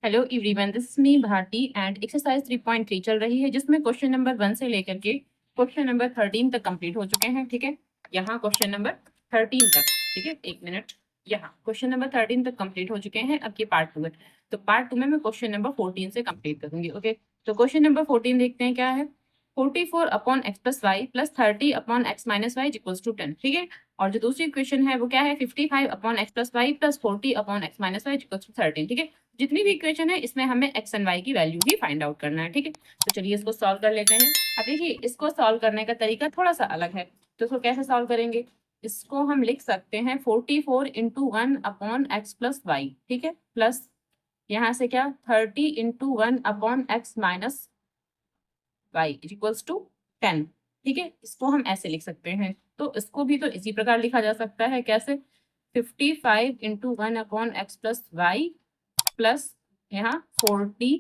Hello everyone, this is me Bharti and exercise 3.3 चल रही है जिसमें क्वेश्चन नंबर 1 से लेकर के क्वेश्चन नंबर 13 तक कंप्लीट हो चुके हैं। ठीक है, यहाँ क्वेश्चन नंबर 13 तक। ठीक है, एक मिनट, यहाँ क्वेश्चन नंबर 13 तक कंप्लीट हो चुके हैं। अब ये पार्ट 2 है, तो पार्ट 2 में मैं क्वेश्चन नंबर 14 से कंप्लीट करूंगी। ओके, तो क्वेश्चन नंबर 14 देखते हैं क्या है। 44 upon x plus Y plus 30 upon x minus Y equals to 10। ठीक है, और जो दूसरी इक्वेशन है वो क्या है, 55 upon x plus Y plus 40 upon x minus Y equals to 13। ठीक है, जितनी भी इक्वेशन है इसमें हमें एक्स एंड वाई की वैल्यू ही फाइंड आउट करना है। ठीक है, तो चलिए इसको सॉल्व कर लेते हैं। अब देखिए, इसको सॉल्व करने का तरीका थोड़ा सा अलग है, तो इसको कैसे सॉल्व करेंगे। इसको हम लिख सकते हैं 44 into 1 upon x plus y. ठीक है, प्लस यहाँ से क्या 30 into 1 upon x minus Y equals to 10। ठीक है, इसको हम ऐसे लिख सकते हैं। तो इसको भी तो इसी प्रकार लिखा जा सकता है, कैसे 55 into 1 upon x plus Y plus यहाँ 40,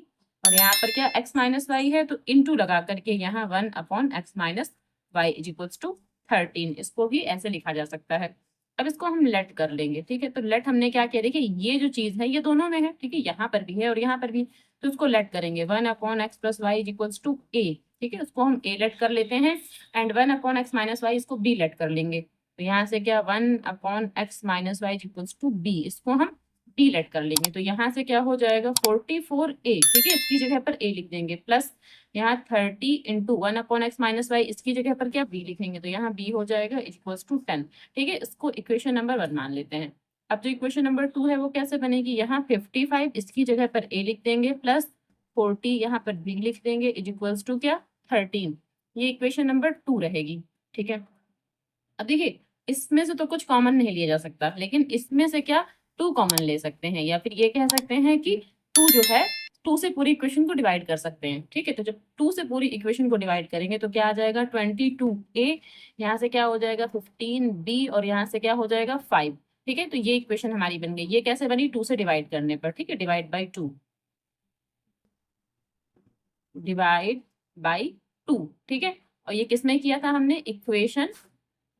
और यहाँ पर क्या x माइनस वाई है तो इंटू लगा करके यहाँ 1 upon x minus Y equals to 13। इसको भी ऐसे लिखा जा सकता है। अब इसको हम लेट कर लेंगे। ठीक है, तो लेट हमने क्या किया, देखिए ये जो चीज है ये दोनों में है। ठीक है, यहाँ पर भी है और यहाँ पर भी, तो उसको लेट करेंगे 1 upon x plus Y equals to A. ठीक है, उसको हम ए लेट कर लेते हैं and 1 upon x minus Y इसको बी लेट कर लेंगे। तो यहाँ से क्या 1 upon x minus Y equals to B, इसको हम डी लेट कर लेंगे। तो यहाँ से क्या हो जाएगा 44a। ठीक है, इसकी जगह पर a लिख देंगे, प्लस यहाँ 30 into 1 upon x minus y, इसकी जगह पर क्या b लिखेंगे, तो यहाँ b हो जाएगा इक्वल्स टू 10। ठीक है, इसको इक्वेशन नंबर 1 मान लेते हैं। अब जो इक्वेशन नंबर 2 है वो कैसे बनेगी, यहाँ 55 इसकी जगह पर a लिख देंगे, प्लस 40 यहाँ पर b लिख देंगे इक्वल्स टू क्या 13। ये इक्वेशन नंबर 2 रहेगी। ठीक है, अब देखिए इसमें से तो कुछ कॉमन नहीं लिया जा सकता, लेकिन इसमें से क्या 2 कॉमन ले सकते हैं, या फिर ये कह सकते हैं कि 2 जो है 2 से पूरी इक्वेशन को डिवाइड कर सकते हैं। ठीक है, तो जब 2 से पूरी इक्वेशन को डिवाइड करेंगे तो क्या आ जाएगा 22a, यहाँ से क्या हो जाएगा 15b, और यहाँ से क्या हो जाएगा 5। ठीक है, तो ये इक्वेशन हमारी बन गई। ये कैसे बनी, 2 से डिवाइड करने पर। ठीक है, डिवाइड बाई 2, डिवाइड बाई 2। ठीक है, और ये किसमें किया था हमने, इक्वेशन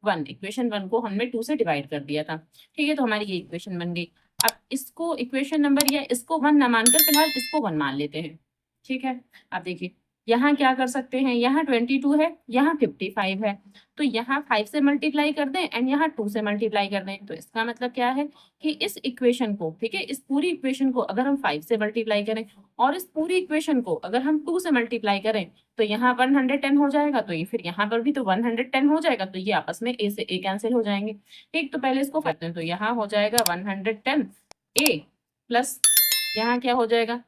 वन को हमने 2 से डिवाइड कर दिया था। ठीक है, तो हमारी ये इक्वेशन बन गई। अब इसको इक्वेशन नंबर, या इसको 1 ना मानकर फिलहाल इसको 1 मान लेते हैं। ठीक है, अब देखिए यहाँ क्या कर सकते हैं, यहाँ 22 है, यहाँ 55 है, तो यहाँ 5 से मल्टीप्लाई कर दें एंड यहाँ 2 से मल्टीप्लाई कर दें। तो इसका मतलब क्या है कि इस इक्वेशन को, ठीक है, इस पूरी इक्वेशन को अगर हम 5 से मल्टीप्लाई करें और इस पूरी इक्वेशन को अगर हम 2 से मल्टीप्लाई करें तो यहाँ 110 हो जाएगा, तो ये फिर यहाँ पर भी तो 110 हो जाएगा, तो ये आपस में ए से ए कैंसिल हो जाएंगे। ठीक, तो पहले इसको करते हैं, तो यहाँ हो जाएगा 110 ए, प्लस यहाँ क्या हो जाएगा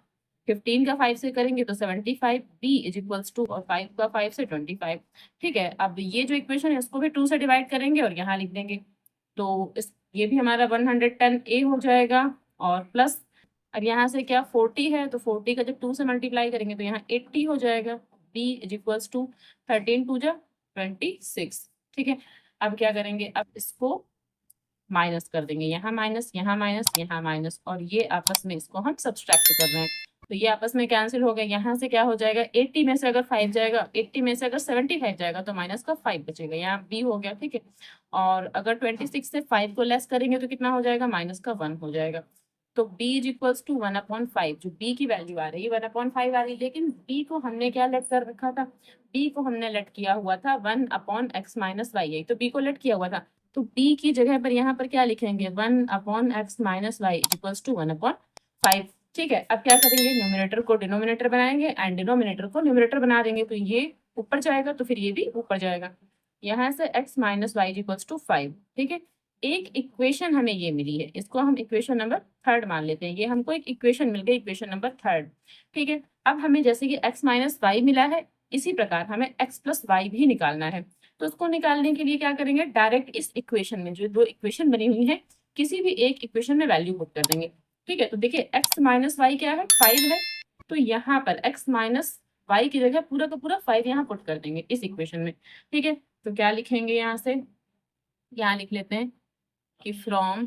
15 का 5 से करेंगे तो 75 बी इज इक्वल्स टू, और 5 का 5 से 25। ठीक है, अब ये जो इक्वेशन है उसको भी 2 से डिवाइड करेंगे और यहाँ लिख देंगे, तो इस ये भी हमारा 110 ए हो जाएगा, और प्लस अब यहाँ से क्या 40 है, तो 40 का जब 2 से मल्टीप्लाई करेंगे तो यहाँ 80 हो जाएगा, b इज इक्वल्स टू 13 टू जा 26। ठीक है, अब क्या करेंगे, अब इसको माइनस कर देंगे, यहाँ माइनस, यहाँ माइनस, यहाँ माइनस, और ये आपस में इसको हम सब्सट्रैक्ट कर रहे हैं, तो ये आपस में कैंसिल हो गया। यहाँ से क्या हो जाएगा 80 में से अगर 5 जाएगा, 80 में से अगर 75 जाएगा तो माइनस का 5 बचेगा, यहाँ b हो गया। ठीक है, और अगर 26 से 5 को लेस करेंगे तो कितना हो जाएगा, माइनस का 1 हो जाएगा। तो b इज इक्वल्स टू 1/5, जो b की वैल्यू आ रही है 1/5 आ रही है, लेकिन b को हमने क्या लेट कर रखा था, b को हमने लेट किया हुआ था 1/x माइनस वाई, यही तो b को लेट किया हुआ था। तो b की जगह पर यहाँ पर क्या लिखेंगे 1/x minus Y equals to 1/5। ठीक है, अब क्या करेंगे, न्यूमिनेटर को डिनोमिनेटर बनाएंगे एंड डिनोमिनेटर को न्यूमिनेटर बना देंगे, तो ये ऊपर जाएगा तो फिर ये भी ऊपर जाएगा, यहाँ से x minus Y equals to 5। ठीक है, एक इक्वेशन हमें ये मिली है, इसको हम इक्वेशन नंबर 3 मान लेते हैं, ये हमको एक इक्वेशन मिल गई, इक्वेशन नंबर 3। ठीक है, अब हमें जैसे कि x माइनस वाई मिला है, इसी प्रकार हमें x प्लस वाई भी निकालना है। तो उसको निकालने के लिए क्या करेंगे, डायरेक्ट इस इक्वेशन में जो दो इक्वेशन बनी हुई है किसी भी एक इक्वेशन में वैल्यू पुट कर देंगे। ठीक है, तो देखिए x माइनस वाई क्या है 5 है, तो यहाँ पर x माइनस वाई की जगह पूरा का पूरा 5 यहाँ पुट कर देंगे इस इक्वेशन में। ठीक है, तो क्या लिखेंगे, यहाँ से यहाँ लिख लेते हैं कि फ्रॉम,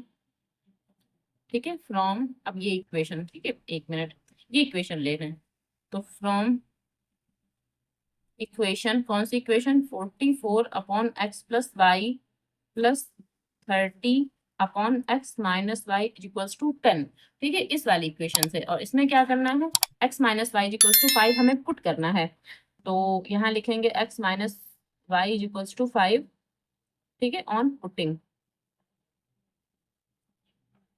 ठीक है, फ्रॉम, अब ये इक्वेशन, ठीक है एक मिनट, ये इक्वेशन ले रहे हैं, तो फ्रॉम इक्वेशन, कौन सी equation 44 upon x plus Y plus 30 upon x minus Y equals to 10। ठीक है, इस वाली इक्वेशन से। और इसमें क्या करना है, x minus Y equals to 5 हमें पुट करना है। तो यहाँ लिखेंगे x minus Y equals to 5। ठीक है, ऑन पुटिंग।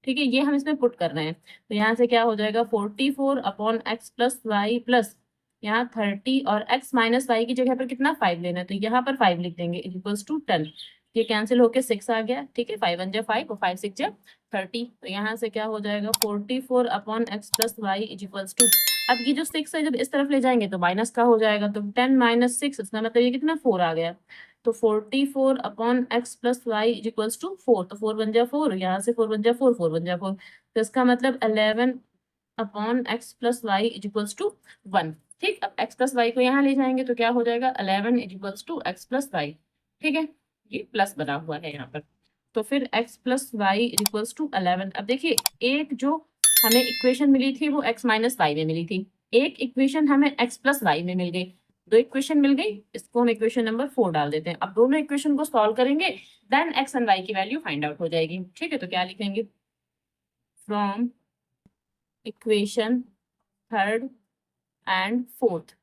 ठीक है, ये हम इसमें पुट कर रहे हैं। तो यहाँ से क्या हो जाएगा, 44 upon x plus Y plus यहाँ 30, और एक्स माइनस वाई की जगह पर कितना 5 लेना है, तो यहाँ पर 5 लिख देंगे इक्वल्स टू 10। ये कैंसिल होके 6 आ गया। ठीक है, 5 1 जा 5 और 5 6 जा 30। तो यहाँ से क्या हो जाएगा, 44 upon x plus Y equals to, अब ये जो 6 है जब इस तरफ ले जाएंगे तो माइनस का हो जाएगा, तो 10 माइनस 6, इसका मतलब ये कितना 4 आ गया। तो 44 upon x plus Y equals to 4, तो 4 1 जा 4, यहाँ से 4 1 जा 4, 4 1 जा 4, तो इसका मतलब 11 upon x plus Y equals to 1। ठीक, अब एक्स प्लस वाई को यहाँ ले जाएंगे तो क्या हो जाएगा, 11 equals to x plus y. ठीक है, ये प्लस बना हुआ है यहाँ पर। तो फिर x plus Y equals to 11। अब देखिए, एक जो हमें इक्वेशन मिली थी वो एक्स माइनस वाई में मिली थी, एक इक्वेशन हमें एक्स प्लस वाई में मिल गई, दो इक्वेशन मिल गई। इसको हम इक्वेशन नंबर 4 डाल देते हैं। अब दोनों इक्वेशन को सॉल्व करेंगे, देन एक्स एंड वाई की वैल्यू फाइंड आउट हो जाएगी। ठीक है, तो क्या लिखेंगे, from equation third and fourth.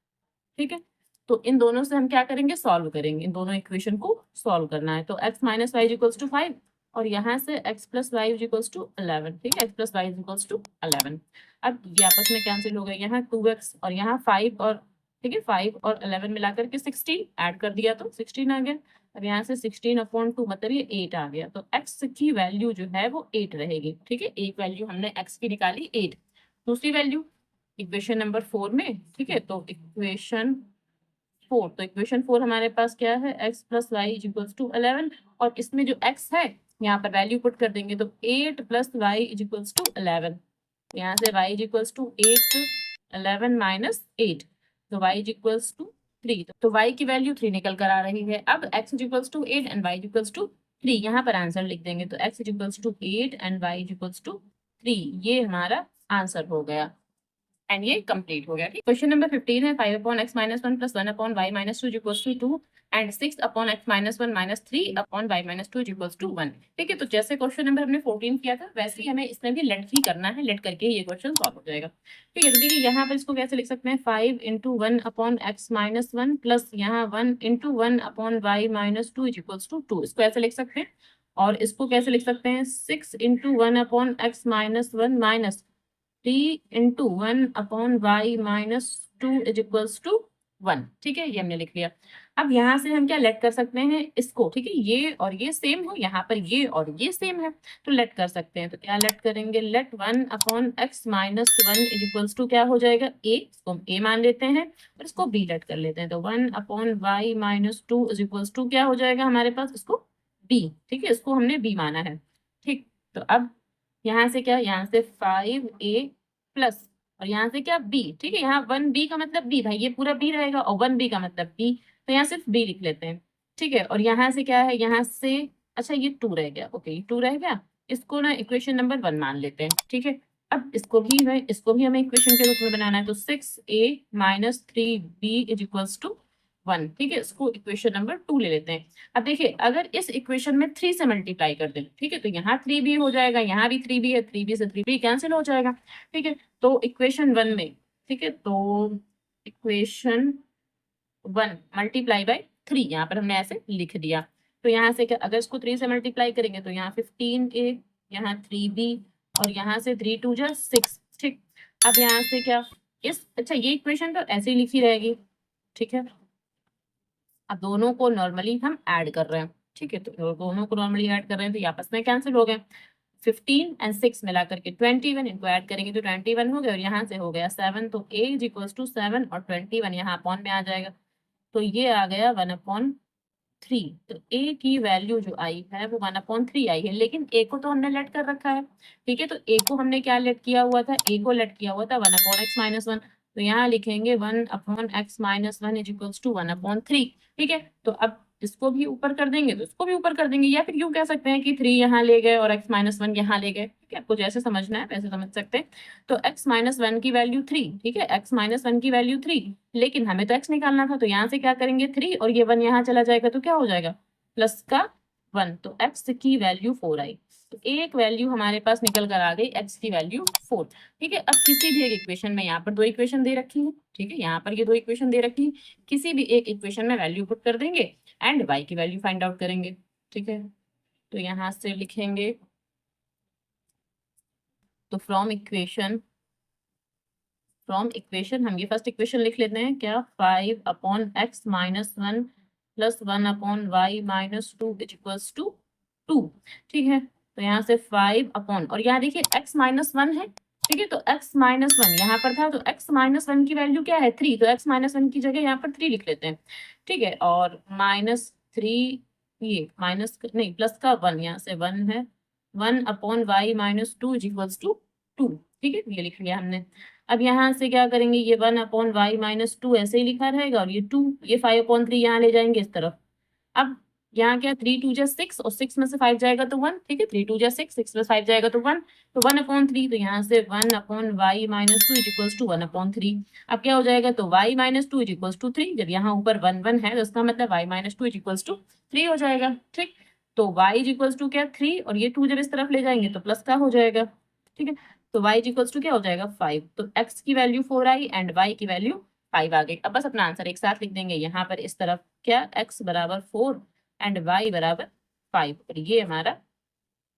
ठीक है, तो इन दोनों से हम क्या करेंगे, सॉल्व करेंगे, इन दोनों इक्वेशन को सॉल्व करना है। तो x minus Y equals to 5 और यहाँ से x plus Y equals to 11। ठीक है, x plus Y equals to 11। अब ये आपस में कैंसिल हो गए, यहाँ 2x और यहाँ 5 और, ठीक है, 5 और 11 मिलाकर के 16 ऐड कर दिया तो 16 आ गया। अब यहाँ से 16 अपॉन 2 मतलब ये 8 आ गया। तो x की वैल्यू जो है वो 8 रहेगी। ठीक है, एक वैल्यू हमने x की निकाली 8। दूसरी वैल्यू इक्वेशन नंबर 4 में। ठीक है, तो इक्वेशन 4, तो इक्वेशन 4 हमारे पास क्या है, x plus Y equals to 11, और इसमें जो x है यहाँ पर वैल्यू पुट कर देंगे, तो 8 प्लस वाई इक्वल्स टू 11। यहाँ से y इक्वल्स टू 8 11 माइनस 8, तो y इक्वल्स टू 3। तो y की वैल्यू 3 निकल कर आ रही है। अब x equals to 8 and y equals to 3, यहाँ पर आंसर लिख देंगे। तो x equals to 8 and y equals to 3, ये हमारा आंसर हो गया एंड ये कंप्लीट हो गया। ठीक, क्वेश्चन नंबर 15 है 5 upon x minus 1 plus 1 upon y minus 2 equals to 2 and 6 upon x minus 1 minus 3 upon y minus 2 equals to 1। ठीक है, तो जैसे क्वेश्चन नंबर हमने 14 किया था वैसे ही हमें इसमें भी लेट ही करना है, लेट करके ये क्वेश्चन सॉल्व हो जाएगा। ठीक है, तो देखिए यहाँ पर इसको कैसे लिख सकते हैं, 5 into 1 upon x minus 1 plus यहाँ 1 into 1 upon y minus 2 equals to 2, इसको ऐसे लिख सकते हैं। और इसको कैसे लिख सकते हैं, 6 into 1 upon x minus 1 minus 3 into 1 upon y minus 2 is equals to 1। ठीक है, ये हमने लिख लिया। अब यहाँ से हम क्या लेट कर सकते हैं इसको। ठीक है, ये और ये सेम हो, यहाँ पर ये और ये सेम है तो लेट कर सकते हैं। तो क्या लेट करेंगे, let 1 upon x minus 1 is equals to क्या हो जाएगा, a, इसको हम a मान लेते हैं और इसको b लेट कर लेते हैं। तो 1 upon y minus 2 is equals to क्या हो जाएगा हमारे पास, इसको b। ठीक है, इसको हमने b माना है। ठीक, तो अब यहाँ से क्या, यहाँ से 5a प्लस और यहाँ से क्या b। ठीक है, यहाँ 1b का मतलब b, भाई ये पूरा b रहेगा और 1b का मतलब b, तो यहाँ सिर्फ b लिख लेते हैं। ठीक है, और यहाँ से क्या है, यहाँ से अच्छा ये 2 रह गया, ओके ये 2 रह गया, इसको ना इक्वेशन नंबर 1 मान लेते हैं। ठीक है, अब इसको भी हमें इक्वेशन के रूप में बनाना है। तो 6a minus 3b is equals to 1। ठीक है, इसको इक्वेशन नंबर 2 ले लेते हैं। अब देखिए, अगर इस इक्वेशन में 3 से मल्टीप्लाई कर दें, ठीक है, तो यहाँ 3b हो जाएगा, यहाँ भी 3b है, 3b से 3b कैंसिल हो जाएगा। ठीक है, तो इक्वेशन 1 में, ठीक है, तो इक्वेशन 1 मल्टीप्लाई बाय 3, यहाँ पर हमने ऐसे लिख दिया। तो यहाँ से क्या, अगर इसको 3 से मल्टीप्लाई करेंगे तो यहाँ 15a, यहाँ 3b और यहाँ से 3 2 जा 6। ठीक, अब यहाँ से क्या, अच्छा ये इक्वेशन तो ऐसे ही लिखी रहेगी। ठीक है, अब दोनों को नॉर्मली हम ऐड कर रहे हैं। ठीक है, तो दोनों को नॉर्मली ऐड कर रहे हैं तो ये आपस में कैंसिल हो गए। 15 एंड 6 मिला करके 21, इनको ऐड करेंगे तो 21 हो गया और यहाँ से हो गया 7, तो a इज इक्वल्स टू 7 और 21 यहाँ अपॉन में आ जाएगा, तो ये आ गया 1/3। तो a की वैल्यू जो आई है वो 1/3 आई है, लेकिन a को तो हमने लेट कर रखा है। ठीक है, तो a को हमने क्या लेट किया हुआ था, a को लेट किया हुआ था 1/x-1, तो यहाँ लिखेंगे 1/x-1 इज इक्वल्स टू 1/3। ठीक है, तो अब इसको भी ऊपर कर देंगे तो इसको भी ऊपर कर देंगे, या फिर यूं कह सकते हैं कि 3 यहाँ ले गए और x-1 यहाँ ले गए। ठीक है, आपको जैसे समझना है वैसे समझ सकते हैं। तो x-1 की वैल्यू 3, ठीक है, x-1 की वैल्यू 3, लेकिन हमें तो x निकालना था, तो यहाँ से क्या करेंगे 3 और ये 1 यहाँ चला जाएगा तो क्या हो जाएगा, प्लस का 1, तो x की वैल्यू 4 आई। तो एक वैल्यू हमारे पास निकल कर आ गई, x की वैल्यू 4। ठीक है, अब किसी भी एक इक्वेशन में, यहाँ पर दो इक्वेशन दे रखी है, ठीक है, यहाँ पर ये दो इक्वेशन दे रखी है, किसी भी एक इक्वेशन में वैल्यू पुट कर देंगे एंड y की वैल्यू फाइंड आउट करेंगे। ठीक है, तो यहाँ से लिखेंगे, तो फ्रॉम इक्वेशन हम ये फर्स्ट इक्वेशन लिख लेते हैं, क्या 5 upon x minus 1 plus 1 upon y minus 2 is equals to 2। ठीक है, तो यहाँ से 5 अपॉन, और यहाँ देखिए x माइनस 1 है, ठीक है, तो x माइनस 1 यहाँ पर था, तो x माइनस 1 की वैल्यू क्या है 3, तो x माइनस 1 की जगह यहाँ पर 3 लिख लेते हैं। ठीक है, और माइनस 3, ये माइनस नहीं प्लस का 1, यहाँ से 1 है, 1 upon y minus 2 is equals to 2। ठीक है, ये लिख लिया हमने। अब यहाँ से क्या करेंगे, ये 1 अपॉन वाई माइनस 2 ऐसे ही लिखा रहेगा, और ये 2, ये 5 अपॉन 3 यहाँ ले जाएंगे इस तरफ। अब यहाँ क्या 3 2 जा 6, और 6 में से 5 जाएगा तो 1। ठीक है, 3 2 जा 6, 6 में 5 जाएगा तो 1, तो 1 अपॉन 3, तो यहाँ से 1 upon y minus 2 is equals to 1 upon 3। अब क्या हो जाएगा, तो y minus 2 is equals to 3, जब यहाँ ऊपर 1 1 है तो इसका मतलब y minus 2 is equals to 3 हो जाएगा। ठीक, तो वाई इज इक्वल्स टू क्या 3, और ये 2 जब इस तरफ ले जाएंगे तो प्लस का हो जाएगा। ठीक है, तो y इक्वल्स टू क्या हो जाएगा 5, तो x की वैल्यू 4 आई एंड y की वैल्यू 5 आ गई। अब बस अपना आंसर एक साथ लिख देंगे, यहाँ पर इस तरफ क्या x बराबर 4 एंड y बराबर 5, और ये हमारा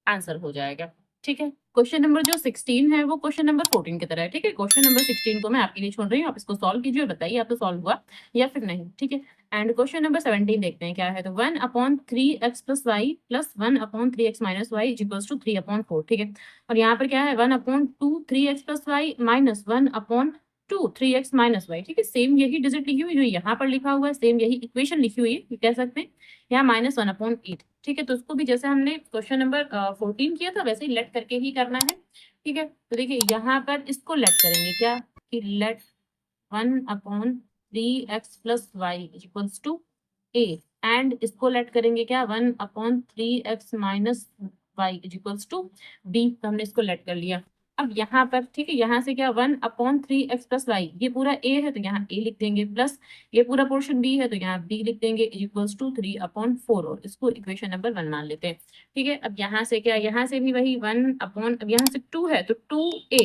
आंसर हो जाएगा। ठीक है, क्वेश्चन नंबर जो 16 है वो क्वेश्चन नंबर 14 की तरह है। ठीक है, क्वेश्चन नंबर 16 को मैं आपके लिए छोड़ रही हूँ, आप इसको सॉल्व कीजिए और बताइए आपको सॉल्व हुआ या फिर नहीं। ठीक है, एंड क्वेश्चन नंबर 17 देखते हैं क्या है, तो 1 upon 3x plus Y plus 1 upon 3x minus y is equals to 3 upon 4। ठीक है, और यहाँ पर क्या है 1 upon 2 3x plus y minus 1 upon 2 3x minus y. ठीक है, सेम यही डिजिट लिखी हुई जो यहाँ पर लिखा हुआ है, सेम यही इक्वेशन लिखी हुई है, कह सकते हैं यहाँ माइनस 1 अपॉन 8। ठीक है, तो उसको भी जैसे हमने क्वेश्चन नंबर 14 किया था वैसे ही लेट करके ही करना है। ठीक है, तो देखिए यहाँ पर इसको लेट करेंगे क्या, कि let 1 upon 3x plus Y equals to a, and इसको लेट करेंगे क्या 1 upon 3x minus Y equals to b, तो हमने इसको लेट कर लिया। अब यहाँ पर ठीक है, यहाँ से क्या 1 अपॉन 3x प्लस वाई, ये पूरा a है तो यहाँ a लिख देंगे, प्लस ये पूरा पोर्शन b है तो यहाँ b लिख देंगे इक्वल्स टू 3 अपॉन 4, और इसको इक्वेशन नंबर 1 मान लेते हैं। ठीक है, अब यहाँ से क्या, यहाँ से भी वही 1 अपॉन, अब यहाँ से 2 है तो 2a,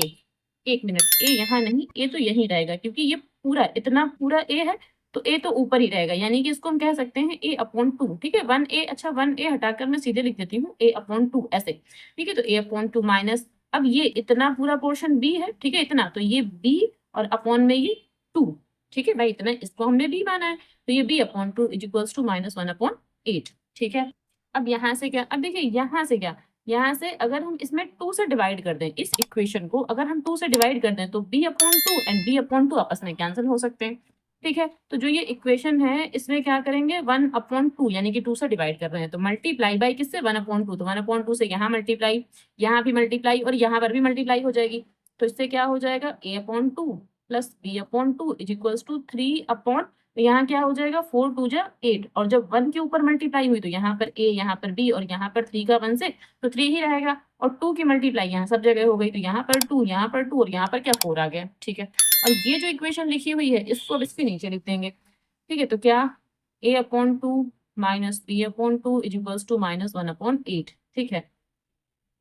एक मिनट, a यहाँ नहीं, a तो यही रहेगा क्योंकि ये पूरा इतना पूरा a है, तो a तो ऊपर ही रहेगा, यानी कि इसको हम कह सकते हैं a अपॉन 2। ठीक है, 1a, अच्छा 1a हटाकर मैं सीधे लिख देती हूँ a अपॉन 2 ऐसे। ठीक है, तो a अपॉन 2 माइनस, अब ये इतना पूरा पोर्शन b है, ठीक है इतना, तो ये b और अपॉन में ये 2। ठीक है भाई, इतना इसको हमने b माना है, तो ये b upon 2 is equals to minus 1 upon 8। ठीक है, अब यहाँ से क्या, अब देखिए यहाँ से क्या, यहाँ से अगर हम इसमें 2 से डिवाइड कर दें, इस इक्वेशन को अगर हम 2 से डिवाइड कर दें तो b upon 2 and b upon 2 आपस में कैंसिल हो सकते हैं। ठीक है, तो जो ये इक्वेशन है इसमें क्या करेंगे 1 अपॉन 2 यानी कि 2 से डिवाइड कर रहे हैं, तो मल्टीप्लाई बाय किससे 1 अपॉन 2, तो 1 अपॉन 2 से यहाँ मल्टीप्लाई, यहाँ भी मल्टीप्लाई और यहाँ पर भी मल्टीप्लाई हो जाएगी, तो इससे क्या हो जाएगा a upon 2 plus b upon 2 is equals to 3 upon, तो यहाँ क्या हो जाएगा 4 2 जा 8, और जब 1 के ऊपर मल्टीप्लाई हुई तो यहाँ पर a, यहाँ पर b और यहाँ पर 3 का 1 से तो 3 ही रहेगा, और 2 की मल्टीप्लाई यहाँ सब जगह हो गई, तो यहाँ पर 2, यहाँ पर 2 और यहाँ पर क्या 4 आ गया। ठीक है, और ये जो इक्वेशन लिखी हुई है इसको अब इसके नीचे लिख देंगे। ठीक है, तो क्या a upon 2 minus b upon 2 is equals to minus 1 upon 8। ठीक है,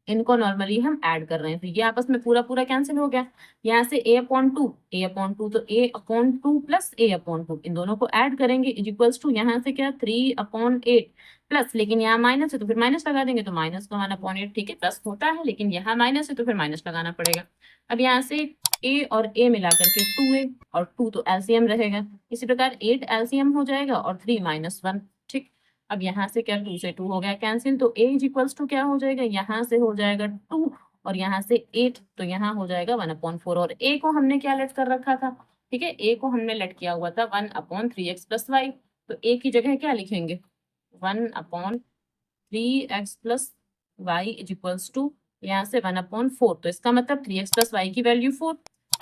इनको नॉर्मली हम ऐड कर रहे हैं तो ये आपस में पूरा पूरा कैंसिल हो गया। यहाँ से a अपॉन 2 तो a upon 2 plus a upon 2, इन दोनों को ऐड करेंगे इज इक्वल्स टू यहाँ से क्या 3 अपॉन 8 प्लस, लेकिन यहाँ माइनस है तो फिर माइनस लगा देंगे, तो माइनस का 1 अपॉन 8। ठीक है, प्लस होता है लेकिन यहाँ माइनस है तो फिर माइनस लगाना पड़ेगा। अब यहाँ से a और a मिला करके 2a और 2 तो एलसीएम रहेगा, इसी प्रकार 8 एलसीएम हो जाएगा और 3 माइनस 1। ठीक, अब यहाँ से क्या 2 से 2 हो गया कैंसिल, तो a इज इक्वल्स टू क्या हो जाएगा, यहाँ से हो जाएगा 2 और यहाँ से 8, तो यहाँ हो जाएगा 1 अपॉन 4, और a को हमने क्या लेट कर रखा था, ठीक है a को हमने लेट किया हुआ था 1 अपॉन 3x प्लस वाई, तो a की जगह क्या लिखेंगे 1 upon 3x plus y is equals to यहाँ से 1 अपॉन 4, तो इसका मतलब 3x प्लस वाई की वैल्यू 4,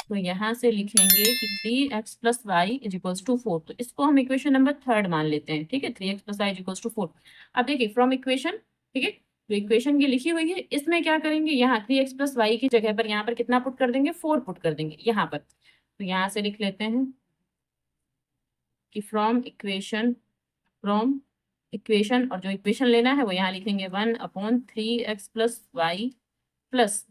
तो यहाँ से लिखेंगे कि 3x plus y is equals to 4, तो इसको हम इक्वेशन नंबर 3 मान लेते हैं। ठीक है, 3x plus y is equals to 4। अब देखिए फ्रॉम इक्वेशन, ठीक है, तो इक्वेशन ये लिखी हुई है, इसमें क्या करेंगे यहाँ 3x प्लस वाई की जगह पर यहाँ पर कितना पुट कर देंगे 4 पुट कर देंगे यहाँ पर, तो यहाँ से लिख लेते हैं कि फ्रॉम इक्वेशन, और जो इक्वेशन लेना है वो यहाँ लिखेंगे 1/3x plus Y plus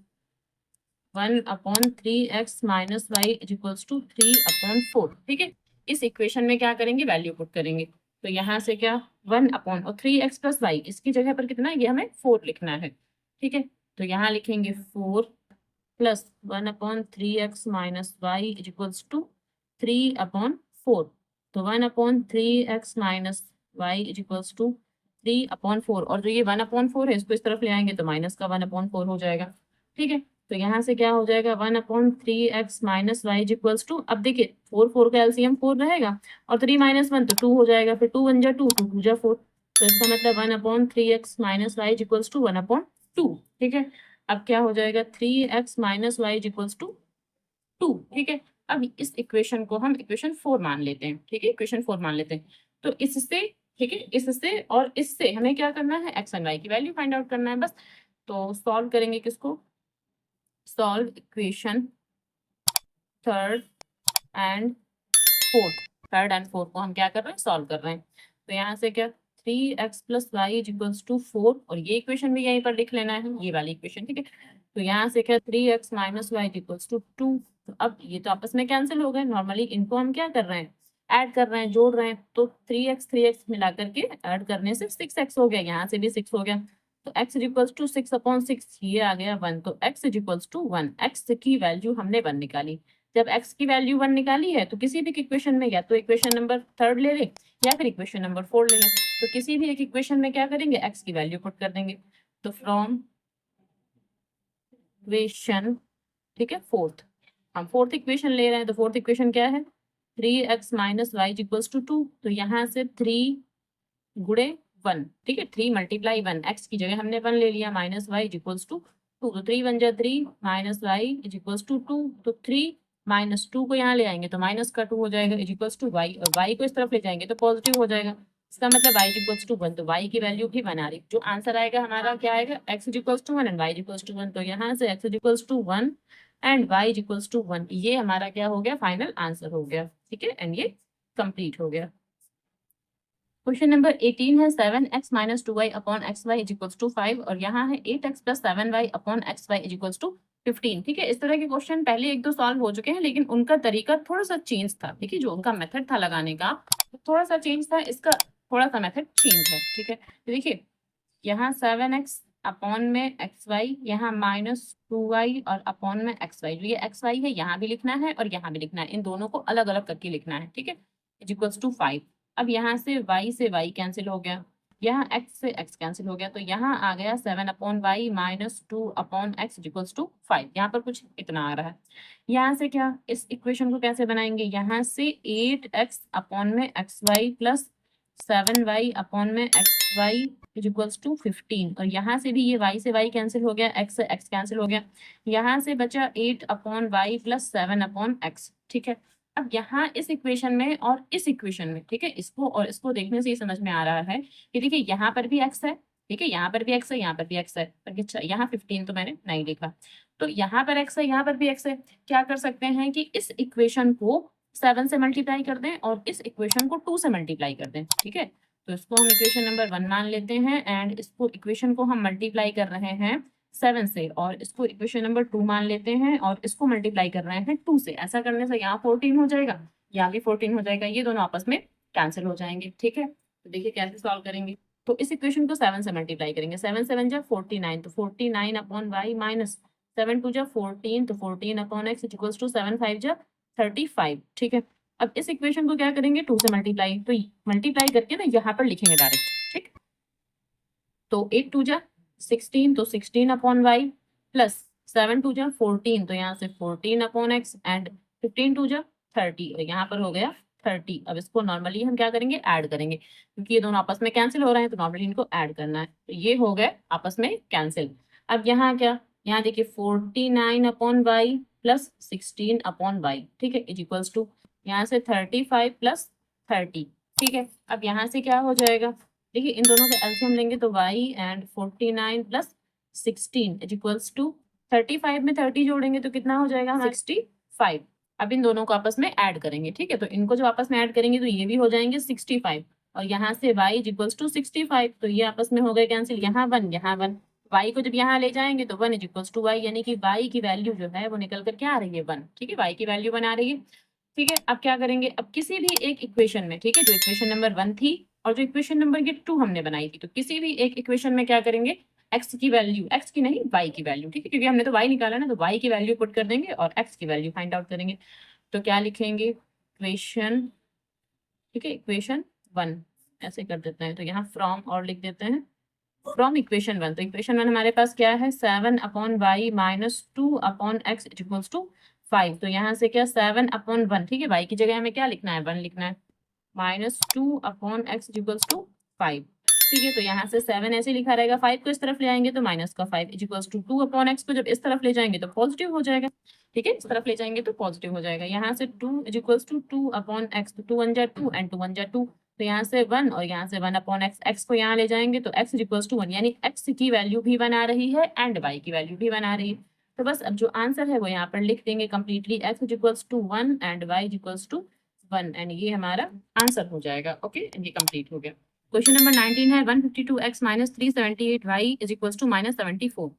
1/3x minus Y equals to 3/4। ठीक है, इस इक्वेशन में क्या करेंगे, वैल्यू पुट करेंगे। तो यहाँ से क्या 1 और 3x प्लस वाई, इसकी जगह पर कितना है, ये हमें 4 लिखना है। ठीक है, तो यहाँ लिखेंगे 4 plus 1/3x minus Y equals to 3/4। तो 1/3x minus Y equals to 3/4, और जो ये 1/4 है इसको इस तरफ ले आएंगे तो माइनस का 1/4 हो जाएगा। ठीक है, तो यहाँ से क्या हो जाएगा 1/3x minus Y equals to, अब देखिए 4 का एलसीएम 4 रहेगा और 3 - 1 तो 2 हो जाएगा, फिर 2 1 जा 2, 2 2 जा 4, तो इसका मतलब 1/3x minus Y equals to 1/2। ठीक है, अब क्या हो जाएगा 3x minus Y equals to 2। ठीक है, अब इस इक्वेशन को हम इक्वेशन 4 मान लेते हैं। ठीक है, इक्वेशन 4 मान लेते हैं। तो इससे, ठीक है, इससे और इससे हमें क्या करना है, एक्स एंड वाई की वैल्यू फाइंड आउट करना है बस। तो सॉल्व करेंगे किसको, solve equation third and fourth को हम क्या कर रहे हैं, सॉल्व कर रहे हैं। तो यहाँ से क्या 3x plus Y equals to 4, और ये इक्वेशन भी यहीं पर लिख लेना है, ये वाली इक्वेशन। ठीक है, तो यहाँ से क्या 3x minus Y equals to 2। तो अब ये तो आपस में कैंसिल हो गए, नॉर्मली इनको हम क्या कर रहे हैं, ऐड कर रहे हैं, जोड़ रहे हैं। तो 3x मिला करके ऐड करने से 6x हो गया, यहाँ से भी 6 हो गया। तो x इक्वल्स टू 6/6, ये आ गया 1। तो x इक्वल्स टू 1, x की वैल्यू हमने 1 निकाली। जब x की वैल्यू 1 निकाली है तो किसी भी इक्वेशन में या तो इक्वेशन नंबर 3 ले लें या फिर इक्वेशन नंबर 4 ले लें। तो किसी भी एक इक्वेशन में क्या करेंगे, x की वैल्यू पुट कर देंगे। तो फ्रॉम इक्वेशन, ठीक है, फोर्थ, हम फोर्थ इक्वेशन ले रहे हैं। तो फोर्थ इक्वेशन क्या है, 3x minus Y equals to 2। तो यहाँ से 3 गुणे 1, ठीक है, 3 × 1, x की जगह हमने 1 ले लिया, माइनस वाई इक्वल्स टू 2। तो 3 1 जा 3 माइनस वाई इक्वल्स टू 2। तो 3 - 2 को यहाँ ले आएंगे तो माइनस का 2 हो जाएगा इक्वल्स टू वाई, और वाई को इस तरफ ले जाएंगे तो पॉजिटिव हो जाएगा। इसका मतलब y इक्वल्स टू 1, तो y की वैल्यू भी 1 आ रही। जो आंसर आएगा हमारा क्या आएगा, x equals to 1 and y equals to 1। तो यहाँ से x equals to 1 and y equals to 1, ये हमारा क्या हो गया, फाइनल आंसर हो गया। ठीक है, एंड ये कंप्लीट हो गया। क्वेश्चन नंबर 18 है 7x minus 2y upon x y equals to 5, और यहाँ है 8x plus 7y upon x y equals to 15। ठीक है, इस तरह के क्वेश्चन पहले 1-2 सॉल्व हो चुके हैं, लेकिन उनका तरीका थोड़ा सा चेंज था। ठीक है, जो उनका मेथड था लगाने का थोड़ा सा चेंज था, इसका थोड़ा सा मेथड चेंज है। ठीक है, तो देखिए यहाँ 7x अपॉन में एक्स वाई, यहाँ -2y और अपॉन में एक्स वाई। जो ये एक्स वाई है यहाँ भी लिखना है और यहाँ भी लिखना है, इन दोनों को अलग अलग करके लिखना है। ठीक है, इक्वल्स टू 5। अब यहाँ से y कैंसिल हो गया, यहाँ x से x कैंसिल हो गया, तो यहाँ आ गया 7/y minus 2/x equals to 5। यहाँ पर कुछ इतना आ रहा है। यहाँ से क्या, इस इक्वेशन को कैसे बनाएंगे, यहाँ से 8x अपॉन में x y plus 7y upon में एक्स वाई इक्वल्स टू 15, और यहाँ से भी ये y से y कैंसिल हो गया, x से x कैंसिल हो गया, यहाँ से बचा 8/y प्लस 7/x। ठीक है, अब यहाँ इस इक्वेशन में और इस इक्वेशन में, ठीक है, इसको और इसको देखने से ये समझ में आ रहा है कि देखिए यहाँ पर भी x है, ठीक है, यहाँ पर भी x है, यहाँ पर भी x है, पर अच्छा यहाँ 15 तो मैंने नहीं लिखा। तो यहाँ पर x है, यहाँ पर भी x है। क्या कर सकते हैं कि इस इक्वेशन को 7 से मल्टीप्लाई कर दें और इस इक्वेशन को 2 से मल्टीप्लाई कर दें। ठीक है, तो इसको हम इक्वेशन नंबर 1 मान लेते हैं एंड इसको इक्वेशन को हम मल्टीप्लाई कर रहे हैं 7 से, और इसको इक्वेशन नंबर 2 मान लेते हैं और इसको मल्टीप्लाई कर रहे हैं 2 से। ऐसा करने से यहाँ 14 हो जाएगा, यहाँ भी 14 हो जाएगा, ये दोनों आपस में कैंसिल हो जाएंगे। ठीक है, तो देखिए कैसे सॉल्व करेंगे। तो इस इक्वेशन को 7 से मल्टीप्लाई करेंगे, 7 7 जा 49, तो 49/y माइनस 7 2 जा 14, तो 14/x इक्वल्स टू 7 5 जा 35। ठीक है, अब इस इक्वेशन को क्या करेंगे 2 से मल्टीप्लाई, तो मल्टीप्लाई करके ना यहाँ पर लिखेंगे डायरेक्ट। ठीक, तो 8 2 जा 16, तो 16/y प्लस 7 2 जा 14, तो यहाँ से 14/x एंड 15 2 जा 30, और यहाँ पर हो गया 30। अब इसको नॉर्मली हम क्या करेंगे, ऐड करेंगे, क्योंकि ये दोनों आपस में कैंसिल हो रहे हैं तो नॉर्मली इनको ऐड करना है। तो ये हो गए आपस में कैंसिल। अब यहाँ क्या, यहाँ देखिए 49/y प्लस 16/y, ठीक है, इक्वल्स टू यहाँ से 35 प्लस 30। ठीक है, अब यहाँ से क्या हो जाएगा, देखिए इन दोनों का एलसीएम लेंगे तो y and 49 plus 16 equals to 35 में 30 जोड़ेंगे तो कितना हो जाएगा 65। अब इन दोनों को आपस में ऐड करेंगे। ठीक है, तो इनको जो आपस में ऐड करेंगे तो ये भी हो जाएंगे 65, और यहाँ से y इज इक्वल्स टू 65, तो ये आपस में हो गए कैंसिल, यहाँ 1 यहाँ 1, y को जब यहाँ ले जाएंगे तो 1 इज इक्वल्स टू y, यानी कि y की वैल्यू जो है वो निकल कर क्या आ रही है 1, ठीक है, y की वैल्यू 1 आ रही है। ठीक है, अब क्या करेंगे, अब किसी भी एक इक्वेशन में, ठीक है, जो इक्वेशन नंबर 1 थी और जो इक्वेशन नंबर ये 2 हमने बनाई थी, तो किसी भी एक इक्वेशन में क्या करेंगे, x की वैल्यू, x की नहीं y की वैल्यू, ठीक है, क्योंकि हमने तो y निकाला ना, तो y की वैल्यू पुट कर देंगे और x की वैल्यू फाइंड आउट करेंगे। तो क्या लिखेंगे, इक्वेशन, ठीक है, इक्वेशन 1 ऐसे कर देते हैं, तो यहाँ फ्रॉम और लिख देते हैं फ्रॉम इक्वेशन 1। तो इक्वेशन 1 हमारे पास क्या है, 7/y minus 2/x equals to 5। तो यहाँ से क्या 7/1, ठीक है, y की जगह हमें क्या लिखना है, 1 लिखना है, माइनस 2/x इक्वल्स टू 5। ठीक है, तो यहाँ से 7 ऐसे लिखा रहेगा, 5 को इस तरफ ले आएंगे तो माइनस का 5 इक्वल्स टू 2/x को जब इस तरफ ले जाएंगे तो पॉजिटिव हो जाएगा, ठीक है, इस तरफ ले जाएंगे तो पॉजिटिव हो जाएगा। यहाँ से 2 इक्वल्स टू 2/x, तो 2 1 जा 2 एंड 2 1 जा 2, तो यहाँ से 1 और यहाँ से 1/x, x को यहाँ ले जाएंगे तो x इक्वल्स टू 1, यानी x की वैल्यू भी 1 आ रही है एंड y की वैल्यू भी 1 आ रही है। तो बस अब जो आंसर है वो यहाँ पर लिख देंगे completely, x equals to 1 and y equals to 1, and ये हमारा आंसर हो जाएगा। ओके, ये कंप्लीट हो गया। क्वेश्चन नंबर 19 है 152x minus 378y is equals to minus 74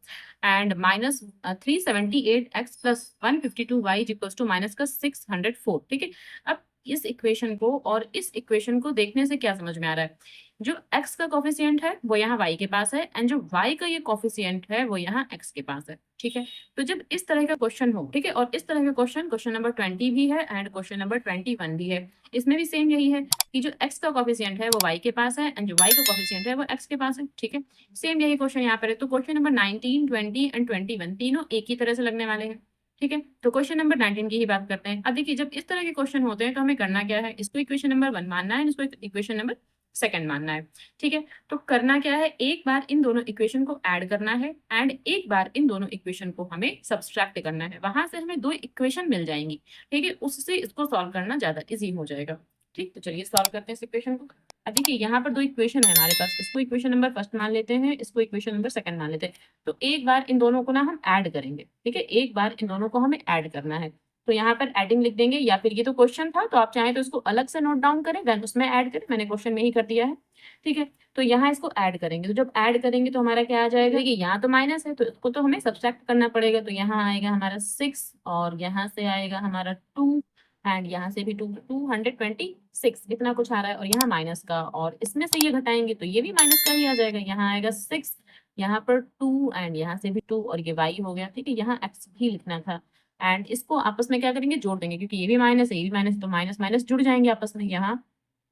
and minus 378x plus 152y is equals to minus का 604। ठीक है, अब इस इक्वेशन को और इस इक्वेशन को देखने से क्या समझ में आ रहा है, जो x का कोफिशिएंट है वो यहाँ y के पास है एंड जो y का ये कोफिशिएंट है वो यहाँ x के पास है। ठीक है, तो जब इस तरह का क्वेश्चन हो, ठीक है, और इस तरह का क्वेश्चन नंबर 20 भी है एंड क्वेश्चन नंबर 21 भी है, इसमें भी सेम यही है कि जो x का कोफिशिएंट है वो y के पास है एंड जो y का कोफिशिएंट है वो x के पास है। ठीक है, सेम यही क्वेश्चन यहाँ पर है। तो क्वेश्चन नंबर 19, 20 एंड 21 तीनों एक ही तरह से लगने वाले हैं। ठीक है, तो क्वेश्चन नंबर 19 की ही बात करते हैं। अब देखिए, जब इस तरह के क्वेश्चन होते हैं तो हमें करना क्या है, इसको इक्वेशन नंबर 1 मानना है, इसको इक्वेशन नंबर 2 मानना है। ठीक है, तो करना क्या है, एक बार इन दोनों इक्वेशन को ऐड करना है एंड एक बार इन दोनों इक्वेशन को हमें सब्सट्रैक्ट करना है, वहां से हमें 2 इक्वेशन मिल जाएंगी। ठीक है, उससे इसको सॉल्व करना ज्यादा इजी हो जाएगा। ठीक, तो चलिए सॉल्व करते हैं इस इक्वेशन को। अब देखिए, यहाँ पर 2 इक्वेशन है हमारे पास, इसको इक्वेशन नंबर 1 मान लेते हैं, इसको इक्वेशन नंबर 2 मान लेते हैं। तो एक बार इन दोनों को ना हम ऐड करेंगे। ठीक है, एक बार इन दोनों को हमें ऐड करना है, तो यहाँ पर एडिंग लिख देंगे, या फिर ये तो क्वेश्चन था तो आप चाहें तो इसको अलग से नोट डाउन करें देन उसमें ऐड करें, मैंने क्वेश्चन में ही कर दिया है। ठीक है, तो यहाँ इसको ऐड करेंगे, तो जब ऐड करेंगे तो हमारा क्या आ जाएगा, ये यहाँ तो माइनस है तो इसको तो हमें सब्सट्रैक्ट करना पड़ेगा, तो यहाँ आएगा हमारा 6 और यहाँ से आएगा हमारा 2 एंड यहाँ से भी 2, 226 इतना कुछ आ रहा है, और यहाँ माइनस का, और इसमें से ये घटाएंगे तो ये भी माइनस का ही आ जाएगा, यहाँ आएगा 6, यहाँ पर 2 एंड यहाँ से भी 2 और ये y हो गया। ठीक है, यहाँ x भी लिखना था एंड इसको आपस में क्या करेंगे, जोड़ देंगे, क्योंकि ये भी माइनस है ये भी माइनस है, तो माइनस माइनस जुड़ जाएंगे आपस में, यहाँ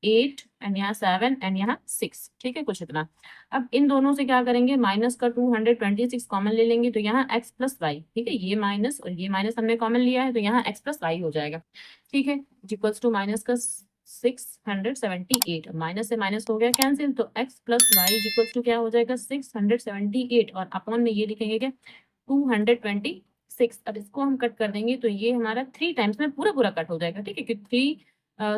8 एंड यहाँ 7 एंड यहाँ 6। ठीक है, कुछ इतना। अब इन दोनों से क्या करेंगे, माइनस का 226 कॉमन ले लेंगे, तो यहाँ x प्लस वाई, ठीक है, ये माइनस और ये माइनस हमने कॉमन लिया है, तो यहाँ x प्लस वाई हो जाएगा। ठीक है, इक्वल्स टू माइनस का 678, माइनस से माइनस हो गया कैंसिल, तो x plus Y equals to क्या हो जाएगा 678, और अपॉन में ये लिखेंगे क्या 226। अब इसको हम कट कर देंगे तो ये हमारा 3 टाइम्स में पूरा पूरा कट हो जाएगा। ठीक है, क्योंकि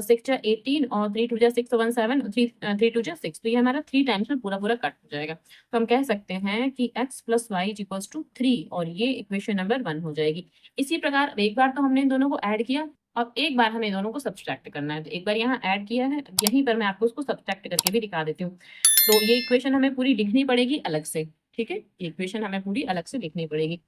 6 जा 18 और 3 2 जा 6 तो 1 7, 3 2 जा 6, तो ये हमारा 3 टाइम्स में पूरा पूरा कट हो जाएगा। तो हम कह सकते हैं कि x plus Y equals to 3, और ये इक्वेशन नंबर 1 हो जाएगी। इसी प्रकार एक बार तो हमने इन दोनों को ऐड किया, अब एक बार हमें दोनों को सब्सट्रैक्ट करना है, तो एक बार यहाँ ऐड किया है, यहीं पर मैं आपको उसको सब्सट्रैक्ट करके भी दिखा देती हूँ। तो ये इक्वेशन हमें पूरी लिखनी पड़ेगी अलग से। ठीक है, ये इक्वेशन हमें पूरी अलग से लिखनी पड़ेगी।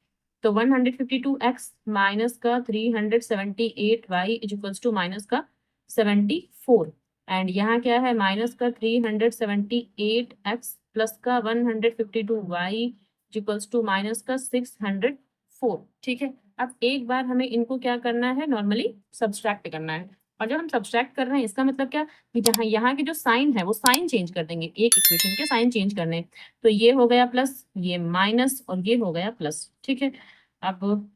तो 152x माइनस का 378y इक्वल्स टू माइनस का 74, एंड यहाँ क्या है माइनस का 378x प्लस का 152y इक्वल्स टू माइनस का 604। ठीक है, अब एक बार हमें इनको क्या करना है, नॉर्मली सब्सट्रैक्ट करना है, और जब हम सब्सट्रैक्ट कर रहे हैं इसका मतलब क्या कि जहाँ यहाँ के जो साइन है वो साइन चेंज कर देंगे, एक इक्वेशन के साइन चेंज करने, तो ये हो गया प्लस, ये माइनस और ये हो गया प्लस। ठीक है, अब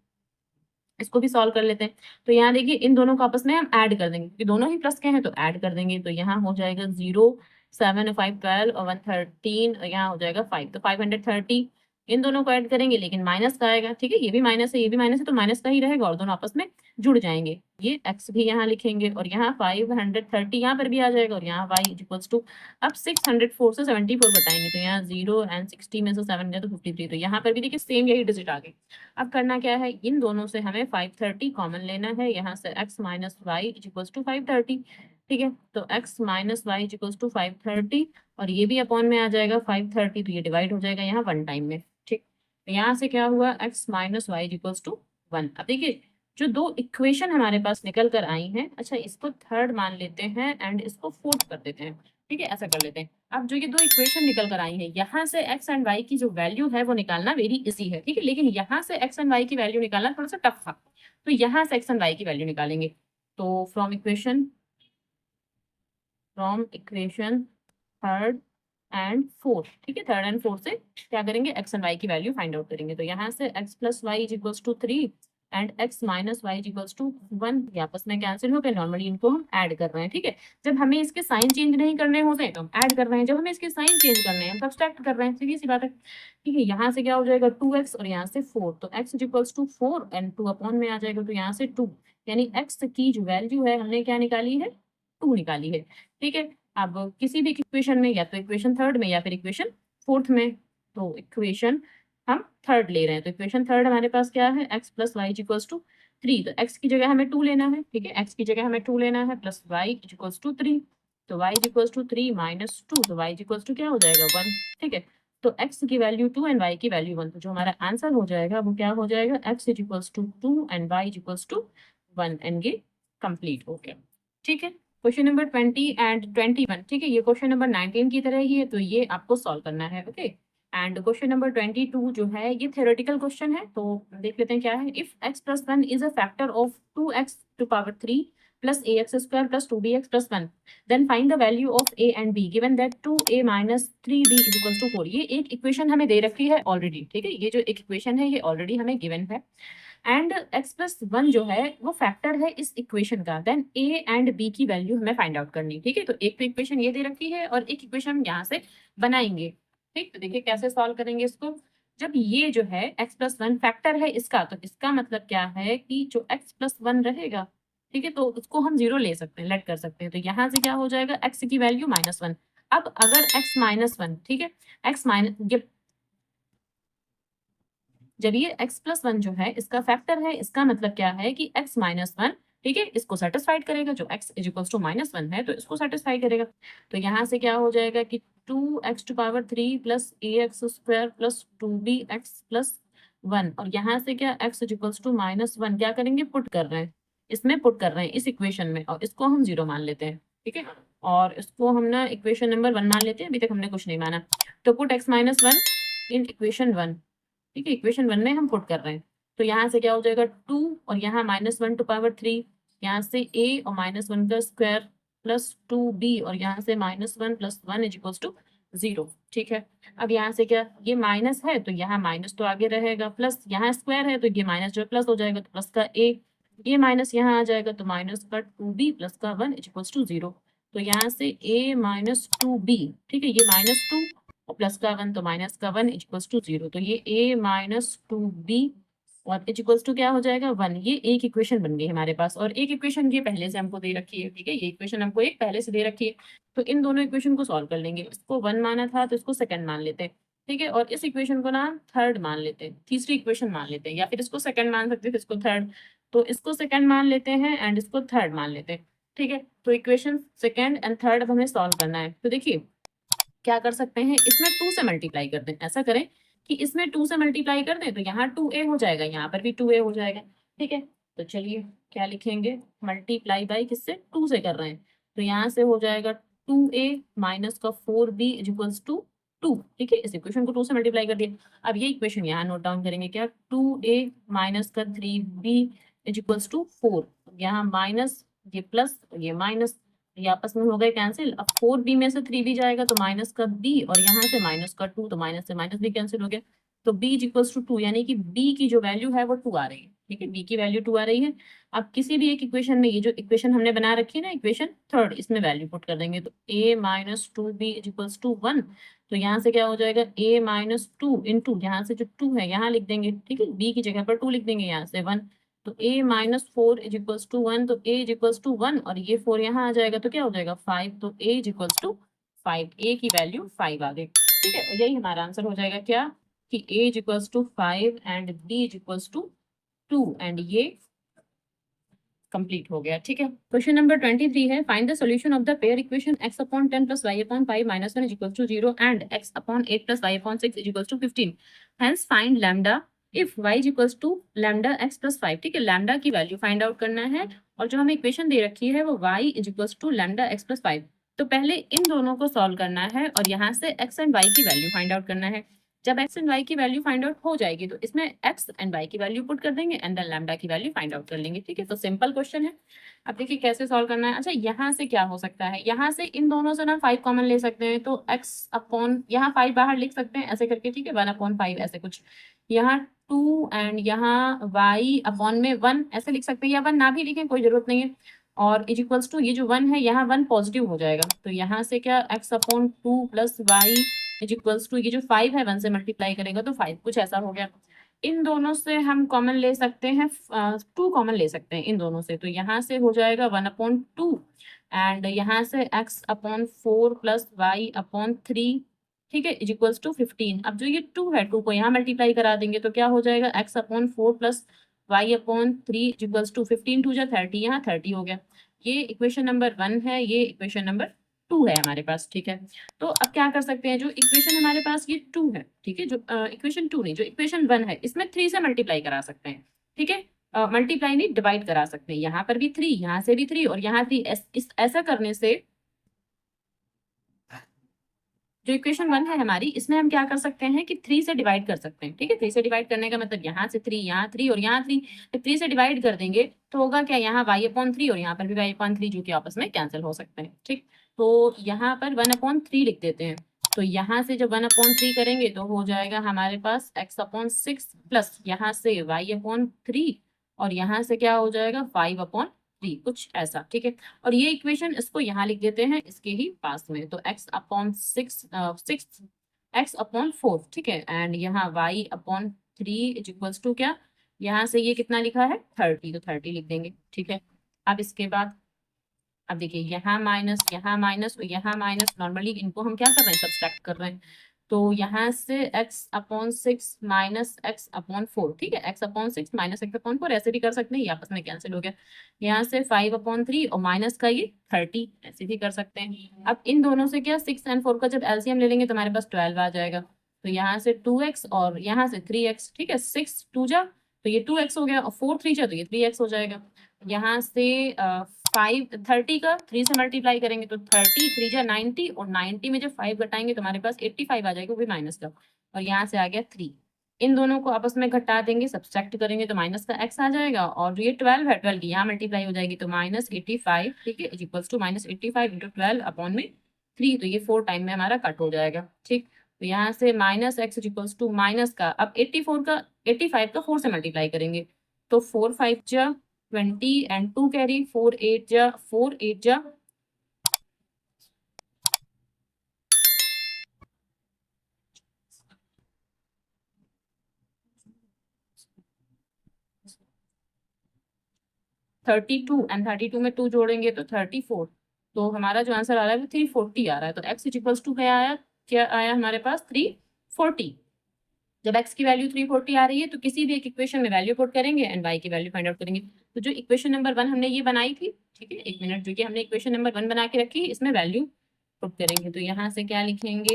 इसको भी सॉल्व कर लेते हैं। तो यहाँ देखिए, इन दोनों को आपस में हम ऐड कर देंगे, क्योंकि दोनों ही प्लस के हैं तो ऐड कर देंगे, तो यहाँ हो जाएगा 0 7 5 12 और 113, और यहाँ हो जाएगा 5, तो 530। इन दोनों को ऐड करेंगे लेकिन माइनस का आएगा। ठीक है, ये भी माइनस है ये भी माइनस है, तो माइनस का ही रहेगा और दोनों आपस में जुड़ जाएंगे। ये x भी यहाँ लिखेंगे और यहाँ 530 यहाँ पर भी आ जाएगा, और यहाँ y इक्वल्स टू, अब 604 से 74 घटाएंगे, तो यहाँ 0 एंड 60 में से 7 गया तो 53, तो यहाँ पर भी देखिए सेम यही डिजिट आ गई। अब करना क्या है, इन दोनों से हमें 530 कॉमन लेना है, यहाँ से x minus Y equals to 530, ठीक है, तो x minus y is equals to 530 और ये भी अपॉन में आ जाएगा 530, तो ये डिवाइड हो जाएगा यहाँ वन टाइम में। ठीक, तो यहाँ से क्या हुआ x minus y is equals to 1। अब देखिए जो दो इक्वेशन हमारे पास निकल कर आई हैं, अच्छा इसको थर्ड मान लेते हैं एंड इसको फोर्थ कर देते हैं। ठीक है, ऐसा कर लेते हैं। अब जो ये दो इक्वेशन निकल कर आई हैं, यहाँ से x एंड y की जो वैल्यू है वो निकालना वेरी इजी है। ठीक है, लेकिन यहाँ से x एंड y की वैल्यू निकालना थोड़ा सा टफ था, तो यहाँ से x एंड y की वैल्यू निकालेंगे। तो from equation third and fourth, ठीक है, थर्ड एंड फोर्थ से क्या करेंगे, एक्स एंड वाई की वैल्यू फाइंड आउट करेंगे। तो यहाँ से x plus y is equals to 3 and x minus y is equals to 1, ये आपस में कैंसिल हो गए। नॉर्मली इनको हम ऐड कर रहे हैं। ठीक है, जब हमें इसके साइन चेंज नहीं करने होते हैं तो हम ऐड कर रहे हैं, जब हमें इसके साइन चेंज करने हैं हम सब्सट्रैक्ट कर रहे हैं, सीधी सी बात है। ठीक है, यहाँ से क्या हो जाएगा 2x और यहाँ से 4, तो x is equals to 4 and 2 upon में आ जाएगा, तो यहाँ से 2, यानी x की जो वैल्यू है हमने क्या निकाली है, 2 निकाली है। ठीक है, अब किसी भी इक्वेशन में या तो इक्वेशन थर्ड में या फिर इक्वेशन फोर्थ में, तो इक्वेशन हम थर्ड ले रहे हैं, तो इक्वेशन थर्ड हमारे पास क्या है, x plus Y equals to 3, तो x की जगह हमें 2 लेना है। ठीक है, x की जगह हमें 2 लेना है प्लस y इक्वल्स टू 3, तो y इक्वल्स टू 3 माइनस 2, तो y इक्वल्स टू क्या हो जाएगा 1। ठीक है, तो x की वैल्यू 2 एंड y की वैल्यू 1, तो जो हमारा आंसर हो जाएगा वो क्या हो जाएगा, x equals to 2 and y equals to 1 and ये कंप्लीट हो गया। ठीक है, क्वेश्चन नंबर 20 एंड 21, ठीक है, ये क्वेश्चन नंबर 19 की तरह ही है, तो ये आपको सॉल्व करना है। ओके, एंड क्वेश्चन नंबर 22 जो है ये थ्योरेटिकल क्वेश्चन है, तो देख लेते हैं क्या है। If x plus 1 is a factor of 2x to power 3 plus ax square plus 2bx plus 1, then find the value of a and b given that 2a minus 3b is equals to 4। ये एक equation हमें दे रखी है already. ठीक है, ये जो एक इक्वेशन है ये ऑलरेडी हमें गिवन है एंड x प्लस 1 जो है वो फैक्टर है इस इक्वेशन का, देन a एंड b की वैल्यू हमें फाइंड आउट करनी। ठीक है, तो एक तो इक्वेशन ये दे रखी है और एक इक्वेशन हम यहाँ से बनाएंगे। ठीक, तो देखिए कैसे सॉल्व करेंगे इसको। जब ये जो है x प्लस 1 फैक्टर है इसका, तो इसका मतलब क्या है कि जो x प्लस 1 रहेगा, ठीक है, तो उसको हम 0 ले सकते हैं, लेट कर सकते हैं। तो यहाँ से क्या हो जाएगा, x की वैल्यू -1। अब अगर x -1, ठीक है, x माइनस, जब ये x प्लस 1 जो है इसका फैक्टर है, इसका मतलब क्या है कि x माइनस 1, ठीक है, इसको सेटिस्फाइड करेगा। जो x इज इक्वल्स टू -1 है तो इसको सेटिस्फाई करेगा। तो यहाँ से क्या हो जाएगा कि 2x to power 3 plus ax square plus 2bx plus 1, और यहाँ से क्या x इज इक्वल्स टू -1 क्या करेंगे, पुट कर रहे हैं, इसमें पुट कर रहे हैं इस इक्वेशन में, और इसको हम 0 मान लेते हैं। ठीक है, और इसको हम ना इक्वेशन नंबर 1 मान लेते हैं, अभी तक हमने कुछ नहीं माना। तो put x minus 1 in equation 1। ठीक है, इक्वेशन 1 में हम पुट कर रहे हैं, तो यहाँ से क्या हो जाएगा 2 और यहाँ -1 टू पावर 3, यहाँ से a और -1 का स्क्वायर प्लस 2b और यहाँ से -1 प्लस 1 इज इक्वल्स टू 0। ठीक है, अब यहाँ से क्या, ये माइनस है तो यहाँ माइनस तो आगे रहेगा, प्लस यहाँ स्क्वायर है तो ये माइनस जो प्लस हो जाएगा, तो प्लस का a, ये माइनस यहाँ आ जाएगा तो माइनस का 2b प्लस का 1 इज इक्वल्स टू 0। तो यहाँ से a माइनस 2b, ठीक है, ये -2 और प्लस का 1 तो माइनस का 1 इक्वल्स टू 0। तो ये a माइनस 2b और इक्वल्स टू क्या हो जाएगा 1। ये एक इक्वेशन बन गई हमारे पास, और एक इक्वेशन ये पहले से हमको दे रखी है। ठीक है, ये इक्वेशन हमको एक पहले से दे रखी है, तो इन दोनों इक्वेशन को सॉल्व कर लेंगे। इसको 1 माना था तो इसको सेकंड मान लेते हैं। ठीक है, और इस इक्वेशन को ना थर्ड मान लेते हैं, तीसरी इक्वेशन मान लेते हैं, या फिर इसको सेकंड मान सकते हैं, इसको थर्ड, तो इसको सेकंड मान लेते हैं एंड इसको थर्ड मान लेते हैं। ठीक है, तो इक्वेशन सेकंड एंड थर्ड अब हमें सॉल्व करना है। तो देखिए क्या कर सकते हैं, इसमें 2 से मल्टीप्लाई कर दें। ऐसा करें कि इसमें 2 से मल्टीप्लाई कर दें तो यहाँ 2a हो जाएगा, यहाँ पर भी 2a हो जाएगा। ठीक है, तो चलिए क्या लिखेंगे, मल्टीप्लाई बाई किससे, 2 से कर रहे हैं, तो यहाँ से हो जाएगा 2a माइनस का 4b इक्वल्स टू 2। ठीक है, इस इक्वेशन को 2 से मल्टीप्लाई कर दिया। अब ये इक्वेशन यहाँ नोट डाउन करेंगे, क्या 2a माइनस का 3b इक्वल्स टू 4, यहाँ माइनस, ये प्लस, ये माइनस, ये आपस में हो गए कैंसिल। अब 4b में से 3b जाएगा तो माइनस का b, और यहाँ से माइनस का 2, तो माइनस से माइनस भी कैंसिल हो गया, तो b इक्वल्स टू 2, यानी कि b की जो वैल्यू है वो 2 आ रही है। ठीक है, b की वैल्यू 2 आ रही है। अब किसी भी एक इक्वेशन में, ये जो इक्वेशन हमने बना रखी है ना इक्वेशन थर्ड, इसमें वैल्यू पुट कर देंगे, तो a minus 2b equals to 1, तो यहाँ से क्या हो जाएगा a माइनस 2 इंटू, यहाँ से जो 2 है यहाँ लिख देंगे। ठीक है, b की जगह पर 2 लिख देंगे, यहाँ से 1, तो a minus 4 is equals to 1, तो a इज इक्वल्स टू 1 और ये 4 यहाँ आ जाएगा तो क्या हो जाएगा 5, तो a is equals to 5, a की वैल्यू 5 आ गई। ठीक है, और यही हमारा आंसर हो जाएगा क्या, कि a is equals to 5 and b is equals to 2, and ये कंप्लीट हो गया। ठीक है, क्वेश्चन नंबर 23 है, find the solution of the pair equation x upon 10 plus y upon 5 minus 1 is equal to 0 and x upon 8 plus y upon 6 is equal to 15। Hence find lambda if y is equal to lambda x plus 5। ठीक है, lambda की value find out करना है और जो हमें equation दे रखी है वो y is equal to lambda x plus 5। तो पहले इन दोनों को सॉल्व करना है और यहाँ से x एंड y की वैल्यू फाइंड आउट करना है। जब x एंड y की वैल्यू फाइंड आउट हो जाएगी तो इसमें x एंड y की वैल्यू पुट कर देंगे एंड देन लैम्डा की वैल्यू फाइंड आउट कर लेंगे। ठीक है, तो सिंपल क्वेश्चन है। अब देखिए कैसे सॉल्व करना है। अच्छा, यहाँ से क्या हो सकता है, यहाँ से इन दोनों से ना 5 कॉमन ले सकते हैं तो x अपॉन यहाँ 5 बाहर लिख सकते हैं ऐसे करके। ठीक है, 1/5 ऐसे कुछ, यहाँ 2 एंड यहाँ y अपॉन में 1 ऐसे लिख सकते हैं, या 1 ना भी लिखें कोई जरूरत नहीं है। और इज इक्वल्स टू ये जो 1 है यहाँ 1 पॉजिटिव हो जाएगा तो यहाँ से क्या x upon 2 plus y is equals to ये जो 5 है 1 से मल्टीप्लाई करेगा तो 5, कुछ ऐसा हो गया। इन दोनों से हम कॉमन ले सकते हैं, 2 कॉमन ले सकते हैं इन दोनों से, तो यहाँ से हो जाएगा 1/2 एंड यहाँ से x upon 4 plus y upon 3। ठीक है, इज इक्वल्स टू 15। अब जो ये 2 है 2 को यहाँ मल्टीप्लाई करा देंगे तो क्या हो जाएगा x upon 4 plus y upon 3 is equals to 15 2 जा 30, यहाँ 30 हो गया। ये इक्वेशन नंबर 1 है, ये इक्वेशन नंबर 2 है हमारे पास। ठीक है, तो अब क्या कर सकते हैं, जो इक्वेशन हमारे पास ये 2 है, ठीक है, जो इक्वेशन 2 नहीं जो इक्वेशन 1 है इसमें 3 से मल्टीप्लाई करा सकते हैं। ठीक है, मल्टीप्लाई नहीं डिवाइड करा सकते हैं, यहाँ पर भी 3 यहाँ से भी 3 और यहाँ 3। ऐसा करने से जो इक्वेशन 1 है हमारी इसमें हम क्या कर सकते हैं कि 3 से डिवाइड कर सकते हैं। ठीक है, 3 से डिवाइड करने का मतलब यहाँ से 3 यहाँ 3 और यहाँ 3, तो 3 से डिवाइड कर देंगे तो होगा क्या, यहाँ y/3 और यहाँ पर भी y/3 जो कि आपस में कैंसिल हो सकते हैं। ठीक, तो यहाँ पर 1/3 लिख देते हैं, तो यहाँ से जब 1/3 करेंगे तो हो जाएगा हमारे पास x/6 प्लस यहाँ से y/3 और यहाँ से क्या हो जाएगा 5/3, कुछ ऐसा। ठीक है, और ये इक्वेशन इसको यहाँ लिख देते हैं इसके ही पास में, तो x/4। ठीक है, एंड यहाँ y/3 इज इक्वल्स टू क्या, यहाँ से ये कितना लिखा है 30, तो 30 लिख देंगे। ठीक है, अब इसके बाद अब देखिए यहाँ माइनस और यहाँ माइनस, नॉर्मली इनको हम क्या कर रहे हैं सब्सट्रैक्ट कर रहे हैं, तो यहाँ से x/6 माइनस x/4। ठीक है, x/6 माइनस x/4 ऐसे भी कर सकते हैं, ये आपस में कैंसिल हो गया। यहाँ से 5/3 और माइनस का ये 30 ऐसे भी कर सकते हैं। अब इन दोनों से क्या 6 एंड 4 का जब एलसीएम ले लेंगे तो हमारे पास 12 आ जाएगा, तो यहाँ से 2x और यहाँ से 3x। ठीक है, 6 2 जा तो ये 2x हो गया और 4 3 जा तो ये 3x हो जाएगा। यहाँ से 30 का 3 से मल्टीप्लाई करेंगे तो 30 3 जा 90 और 90 में जब 5 घटाएंगे तो हमारे पास 85 आ जाएगा, वो भी माइनस का, और यहाँ से आ गया 3। इन दोनों को आपस में घटा देंगे, सब्सट्रैक्ट करेंगे तो माइनस का x आ जाएगा, और जो ये 12 है 12 की यहाँ मल्टीप्लाई हो जाएगी तो -85। ठीक है, is equals to -85 into 12 upon में 3, तो ये 4 टाइम में हमारा कट हो जाएगा। ठीक, तो यहाँ से -x is equals to minus का, अब 85 का 4 से मल्टीप्लाई करेंगे तो 4 5 जा 20 एंड 2 कैरी 4 8 जा 32 एंड 32 में 2 जोड़ेंगे तो 34, तो हमारा जो आंसर आ रहा है वो 340 आ रहा है। तो x इक्वल्स टू क्या आया हमारे पास 340। जब x की वैल्यू 340 आ रही है तो किसी भी एक इक्वेशन में वैल्यू पुट करेंगे एंड y की वैल्यू फाइंड आउट करेंगे। तो जो इक्वेशन नंबर 1 हमने ये बनाई थी, ठीक है, एक मिनट, जो कि हमने इक्वेशन नंबर 1 बना के रखी है इसमें वैल्यू पुट करेंगे, तो यहाँ से क्या लिखेंगे,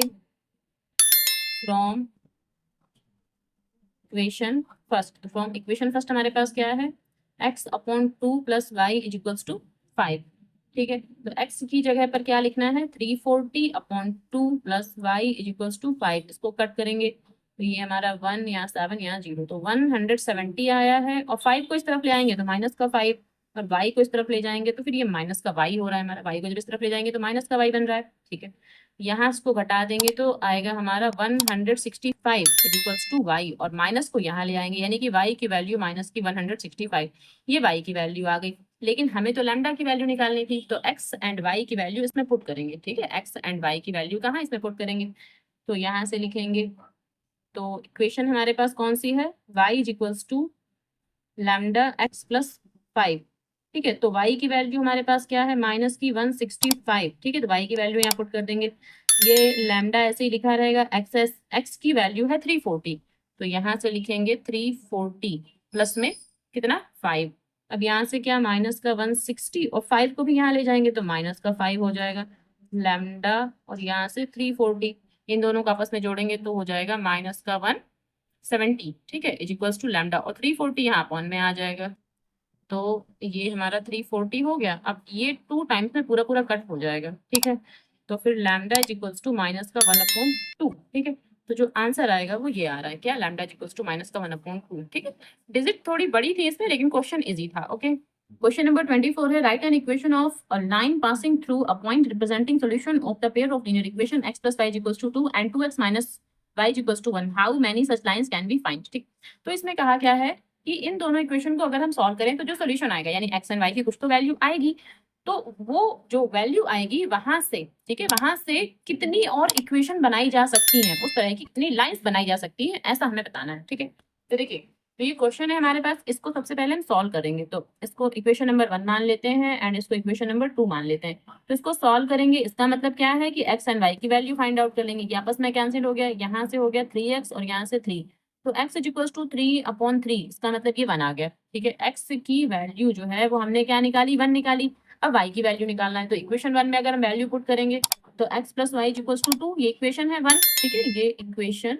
फ्रॉम इक्वेशन फर्स्ट हमारे पास क्या है x/2 plus y is equals to 5। ठीक है, तो x की जगह पर क्या लिखना है 340/2 plus y is equals to 5। इसको कट करेंगे तो ये हमारा 1 यहाँ 7 यहाँ 0, तो 170 आया है, और 5 को इस तरफ ले आएंगे तो माइनस का 5, और y को इस तरफ ले जाएंगे तो फिर ये माइनस का y हो रहा है हमारा, y को जब इस तरफ ले जाएंगे तो माइनस का y बन रहा है। ठीक है, यहाँ इसको घटा देंगे तो आएगा हमारा 165 इज इक्वल्स टू y, और माइनस को यहाँ ले आएंगे यानी कि y की वैल्यू माइनस की 165, ये y की वैल्यू आ गई। लेकिन हमें तो लैम्डा की वैल्यू निकालनी थी, तो x एंड y की वैल्यू इसमें पुट करेंगे। ठीक है, x एंड y की वैल्यू कहाँ इसमें पुट करेंगे, तो यहाँ से लिखेंगे, तो इक्वेशन हमारे पास कौन सी है, y is equals to lambda x plus 5। ठीक है, तो y की वैल्यू हमारे पास क्या है माइनस की 165। ठीक है, तो y की वैल्यू यहाँ पुट कर देंगे, ये लैम्डा ऐसे ही लिखा रहेगा, x की वैल्यू है 340, तो यहाँ से लिखेंगे 340 प्लस में कितना 5, अब यहाँ से क्या माइनस का 160 और 5 को भी यहाँ ले जाएंगे तो माइनस का 5 हो जाएगा लैम्डा, और यहाँ से 340 इन दोनों को आपस में जोड़ेंगे तो हो जाएगा माइनस का 170, ठीक है, इज इक्वल्स टू लैम्डा, और 340 यहाँ अपॉन में आ जाएगा। तो ये हमारा 340 हो गया। अब ये 2 टाइम्स में पूरा पूरा कट हो जाएगा, ठीक है। तो फिर lambda is equals to minus का 1/2, ठीक है। तो जो आंसर आएगा वो ये आ रहा है, क्या, lambda is equals to minus का 1/2, ठीक है। डिजिट थोड़ी बड़ी थी इसमें, लेकिन क्वेश्चन इजी था। ओके, क्वेश्चन नंबर 24 है, right an equation of a line passing through a point representing solution of the pair of linear equation x plus y is equals to 2 and 2x minus y is equals to 1, how many such lines can be find, ठीक। तो इसमें कहा क्या है कि इन दोनों equation को अगर हम सॉल्व करें तो जो सोल्यूशन आएगा, यानी एक्स एंड वाई की कुछ तो वैल्यू आएगी, तो वो जो वैल्यू आएगी वहां से, ठीक है, वहां से कितनी और इक्वेशन बनाई जा सकती हैं, उस तरह की कितनी लाइंस बनाई जा सकती हैं, ऐसा हमें बताना है, ठीक है। तो देखिए, तो ये क्वेश्चन है हमारे पास, इसको सबसे पहले हम सॉल्व करेंगे। तो इसको इक्वेशन नंबर 1 मान लेते हैं एंड इसको इक्वेशन नंबर 2 मान लेते हैं। तो इसको सॉल्व करेंगे, इसका मतलब क्या है कि एक्स एंड वाई की वैल्यू फाइंड आउट कर लेंगे। ये आपस में कैंसिल हो गया, यहाँ से हो गया 3x और यहाँ से 3, तो x इज इक्वल टू 3/3, इसका मतलब ये 1 आ गया, ठीक है। x की वैल्यू जो है वो हमने क्या निकाली, 1 निकाली। अब y की वैल्यू निकालना है, तो इक्वेशन 1 में अगर हम वैल्यू पुट करेंगे तो x plus y is equal to 2, ये इक्वेशन है 1, ठीक है, ये इक्वेशन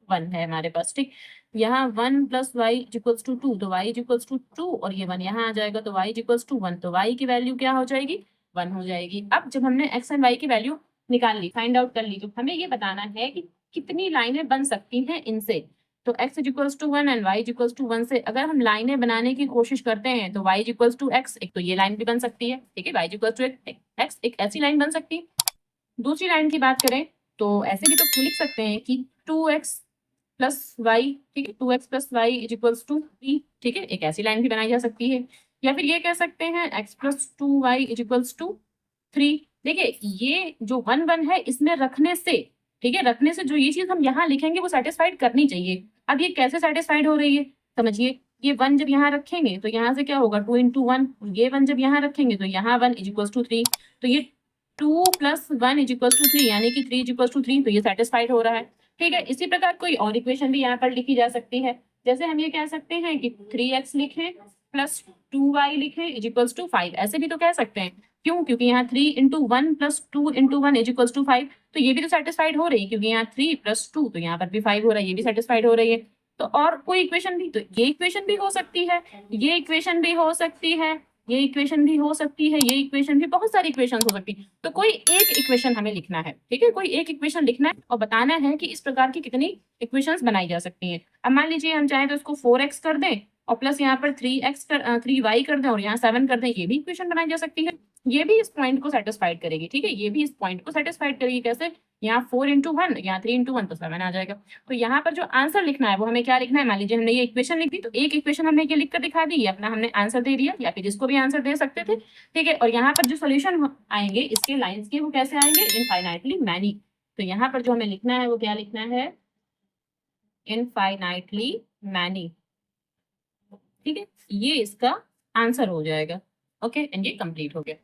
1 है हमारे पास, ठीक। यहाँ 1 plus y is equals to 2, तो y इज इक्वल्स टू 2 और ये 1 यहाँ आ जाएगा, तो y इज इक्वल्स टू 1, तो y की वैल्यू क्या हो जाएगी, 1 हो जाएगी। अब जब हमने x एंड y की वैल्यू निकाल ली, फाइंड आउट कर ली, तो हमें ये बताना है कि कितनी लाइनें बन सकती हैं इनसे। तो x is equals to 1 and y is equals to 1 से अगर हम लाइनें बनाने की कोशिश करते हैं तो y is equals to x, एक तो ये लाइन भी बन सकती है, ठीक है, y is equals to x, एक ऐसी लाइन बन सकती है। दूसरी लाइन की बात करें तो ऐसे भी तो लिख सकते हैं कि 2x प्लस वाई, ठीक है, 2x plus y is equals to 3, ठीक है, एक ऐसी लाइन भी बनाई जा सकती है। या फिर ये कह सकते हैं x plus 2y is equals to 3। देखिए, ये जो 1 1 है इसमें रखने से, ठीक है, रखने से जो ये चीज हम यहाँ लिखेंगे वो सेटिस्फाइड करनी चाहिए। अब ये कैसे सेटिस्फाइड हो रही है, समझिए, ये 1 जब यहाँ रखेंगे तो यहाँ से क्या होगा 2 into 1, ये 1 जब यहाँ रखेंगे तो यहाँ 1 इज इक्वल्स टू 3, तो ये 2 प्लस 1 इज इक्वल्स टू 3, यानी कि 3 इज इक्वल्स टू 3, तो ये सेटिस्फाइड हो रहा है, ठीक है। इसी प्रकार कोई और इक्वेशन भी यहाँ पर लिखी जा सकती है, जैसे हम ये कह सकते हैं कि 3x लिखें प्लस 2y लिखें इज इक्वल्स टू 5, ऐसे भी तो कह सकते हैं। क्यों, क्योंकि यहाँ 3 into 1 plus 2 into 1 is equals to 5, तो ये भी तो सेटिस्फाइड हो रही है, क्योंकि यहाँ 3 प्लस 2 तो यहाँ पर भी 5 हो रहा है, ये भी सेटिस्फाइड हो रही है। तो और कोई इक्वेशन भी, तो ये इक्वेशन भी हो सकती है, ये इक्वेशन भी हो सकती है, ये इक्वेशन भी हो सकती है, ये इक्वेशन भी, बहुत सारी इक्वेशन हो सकती है। तो कोई एक इक्वेशन हमें लिखना है, ठीक है, कोई एक इक्वेशन लिखना है और बताना है कि इस प्रकार की कितनी इक्वेशंस बनाई जा सकती हैं। अब मान लीजिए हम चाहें तो इसको 4x कर दें और प्लस यहाँ पर 3y कर दें और यहाँ 7 कर दें, ये भी इक्वेशन बनाई जा सकती है। ये भी इस पॉइंट को सेटिस्फाइड करेगी, ठीक है, ये भी इस पॉइंट को सेटिस्फाइड करेगी। कैसे, यहाँ 4 into 1, यहाँ 3 into 1 तो 7 आ जाएगा। तो यहाँ पर जो आंसर लिखना है वो हमें क्या लिखना है, मान लीजिए हमने ये इक्वेशन लिख दी, तो एक इक्वेशन हमने ये लिख कर दिखा दी, ये अपना हमने आंसर दे दिया, या फिर इसको भी आंसर दे सकते थे, ठीक है। और यहाँ पर जो सोल्यूशन आएंगे इसके लाइंस के, वो कैसे आएंगे, इनफाइनाइटली मैनी। तो यहाँ पर जो हमें लिखना है वो क्या लिखना है, इनफाइनाइटली मैनी, ठीक है, ये इसका आंसर हो जाएगा। ओके, एंड ये कंप्लीट हो गया।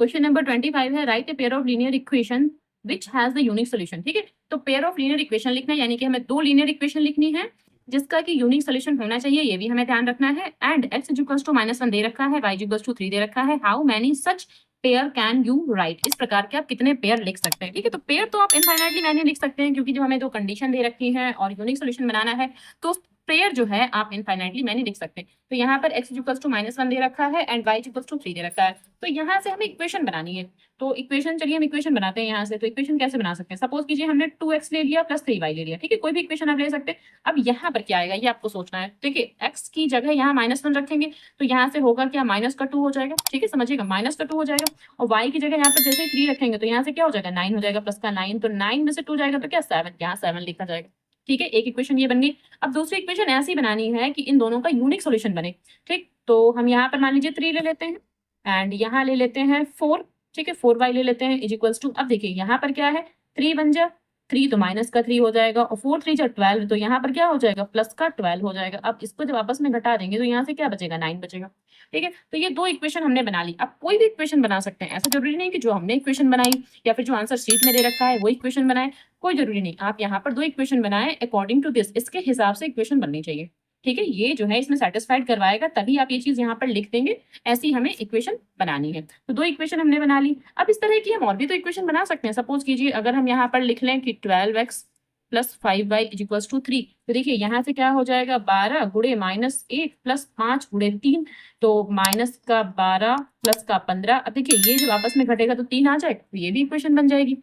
क्वेश्चन नंबर 25 है, right a pair of linear equation which has the unique solution, ठीक है। तो पेयर ऑफ लीनियर इक्वेशन लिखना है, यानी कि हमें 2 लीनियर इक्वेशन लिखनी है जिसका कि यूनिक सोल्यूशन होना चाहिए, ये भी हमें ध्यान रखना है। And x is equals to -1 दे रखा है, y इज इक्वल्स टू 3 दे रखा है, how many such pair can you write, इस प्रकार के आप कितने पेयर लिख सकते हैं, ठीक है। तो पेयर तो आप इनफाइनाइटली मैनी लिख सकते हैं, क्योंकि जो हमें 2 कंडीशन दे रखी है और यूनिक सोल्यूशन बनाना है, तो पेयर जो है आप इनफाइनाइटली मैनी लिख सकते हैं। तो यहाँ पर x इज इक्वल्स टू -1 दे रखा है and y is equals to 3 दे रखा है। तो यहाँ से हमें इक्वेशन बनानी है, तो इक्वेशन, चलिए हम इक्वेशन बनाते हैं यहाँ से। तो इक्वेशन कैसे बना सकते हैं, सपोज कीजिए हमने 2x ले लिया प्लस 3y ले लिया, ठीक है, कोई भी इक्वेशन आप ले सकते हैं। अब यहाँ पर क्या आएगा ये आपको सोचना है, देखिए x की जगह यहाँ -1 रखेंगे तो यहाँ से होगा क्या, -2 हो जाएगा, ठीक है, समझिएगा, -2 हो जाएगा। और y की जगह यहाँ पर जैसे 3 रखेंगे तो यहाँ से क्या हो जाएगा, 9 हो जाएगा, प्लस का 9, तो 9 में से 2 जाएगा तो क्या 7, यहाँ 7 लिखा जाएगा, ठीक है। एक इक्वेशन ये बन गई। अब दूसरी इक्वेशन ऐसी बनानी है कि इन दोनों का यूनिक सोल्यूशन बने, ठीक। तो हम यहाँ पर मान लीजिए 3 ले लेते हैं एंड यहाँ ले लेते हैं 4, ठीक है, 4y ले लेते हैं इज इक्वल्स टू, अब देखिए यहाँ पर क्या है, 3 बन जा 3 तो -3 हो जाएगा, और 4 3 जा 12, तो यहाँ पर क्या हो जाएगा, प्लस का 12 हो जाएगा। अब इसको जब आपस में घटा देंगे तो यहाँ से क्या बचेगा, 9 बचेगा, ठीक है। तो ये 2 इक्वेशन हमने बना ली। अब कोई भी इक्वेशन बना सकते हैं, ऐसा जरूरी नहीं कि जो हमने इक्वेशन बनाई या फिर जो आंसर शीट में दे रखा है वो इक्वेशन बनाए, कोई जरूरी नहीं। आप यहाँ पर 2 इक्वेशन बनाए अकॉर्डिंग टू दिस, इसके हिसाब से इक्वेशन बननी चाहिए, ठीक है, ये जो है इसमें सेटिस्फाइड करवाएगा, तभी आप ये चीज यहाँ पर लिख देंगे। ऐसी हमें इक्वेशन बनानी है। तो 2 इक्वेशन हमने बना ली। अब इस तरह की हम और भी तो इक्वेशन बना सकते हैं। सपोज कीजिए अगर हम यहाँ पर लिख लें कि 12x plus 5y is equals to 3, तो देखिए यहाँ से क्या हो जाएगा, 12 गुणे -1 प्लस 5 गुणे 3, तो माइनस का 12 प्लस का 15। अब देखिए ये जब आपस में घटेगा तो 3 आ जाएगा, तो ये भी इक्वेशन बन जाएगी।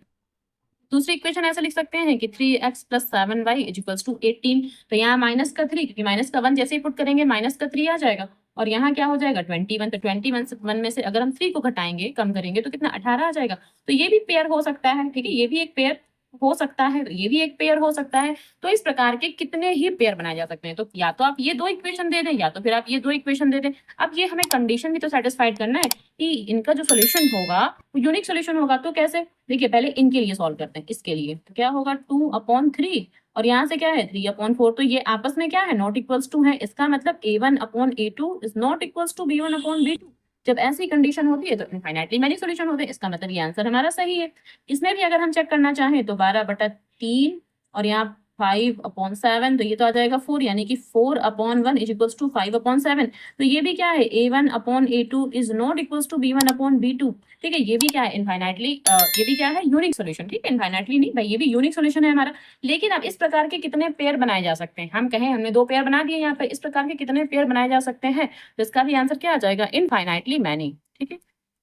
दूसरी इक्वेशन ऐसे लिख सकते हैं कि 3x plus 7y is equals to 18, तो यहाँ माइनस का 3, क्योंकि माइनस का 1 जैसे ही पुट करेंगे माइनस का 3 आ जाएगा, और यहाँ क्या हो जाएगा 21, तो 21 में से अगर हम 3 को घटाएंगे, कम करेंगे, तो कितना 18 आ जाएगा। तो ये भी पेयर हो सकता है, ठीक है, ये भी एक पेयर हो सकता है, ये भी एक पेयर हो सकता है। तो इस प्रकार के कितने ही पेयर बनाए जा सकते हैं। तो या तो आप ये 2 इक्वेशन दे दें, या तो फिर आप ये 2 इक्वेशन दे दें। अब ये हमें कंडीशन भी तो सेटिस्फाइड करना है कि इनका जो सोल्यूशन होगा वो यूनिक सोल्यूशन होगा। तो कैसे, देखिए पहले इनके लिए सॉल्व करते हैं। इसके लिए तो क्या होगा 2/3, और यहाँ से क्या है 3/4, तो ये आपस में क्या है नॉट इक्वल्स टू है। इसका मतलब A1/A2 is not equals to B1/B2। जब ऐसी कंडीशन होती है तो इनफाइनाइटली मैनी सोल्यूशन होते हैं। इसका मतलब ये आंसर हमारा सही है। इसमें भी अगर हम चेक करना चाहें तो 12/3 और यहाँ 5/7, तो ये तो आ जाएगा 4, यानी कि 4/1 इज इक्वल्स टू 5/7। तो ये भी क्या है A1/A2 is not equals to B1/B2। ठीक है, ये भी क्या है इनफाइनाइटली, ये भी क्या है यूनिक सोल्यूशन। ठीक है, इनफाइनाइटली नहीं भाई, ये भी यूनिक सोल्यूशन है हमारा। लेकिन अब इस प्रकार के कितने पेयर बनाए जा सकते हैं, हम कहें हमने 2 पेयर बना दिए यहाँ पे, इस प्रकार के कितने पेयर बनाए जा सकते हैं, तो इसका भी आंसर क्या आ जाएगा इनफाइनाइटली मैनी। ठीक है,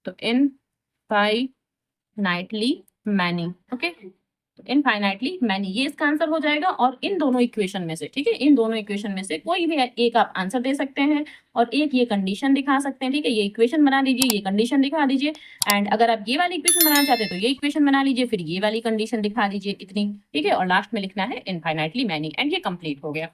तो infinitely many, okay, infinitely many ये इसका आंसर हो जाएगा। और इन दोनों इक्वेशन में से, ठीक है, इन दोनों इक्वेशन में से कोई भी एक आप आंसर दे सकते हैं और एक ये कंडीशन दिखा सकते हैं। ठीक है, ये इक्वेशन बना दीजिए, ये कंडीशन दिखा दीजिए, एंड अगर आप ये वाली इक्वेशन बनाना चाहते हैं तो ये इक्वेशन बना लीजिए, फिर ये वाली कंडीशन दिखा दीजिए इतनी। ठीक है, और लास्ट में लिखना है इनफाइनाइटली मैनी, एंड ये कंप्लीट हो गया।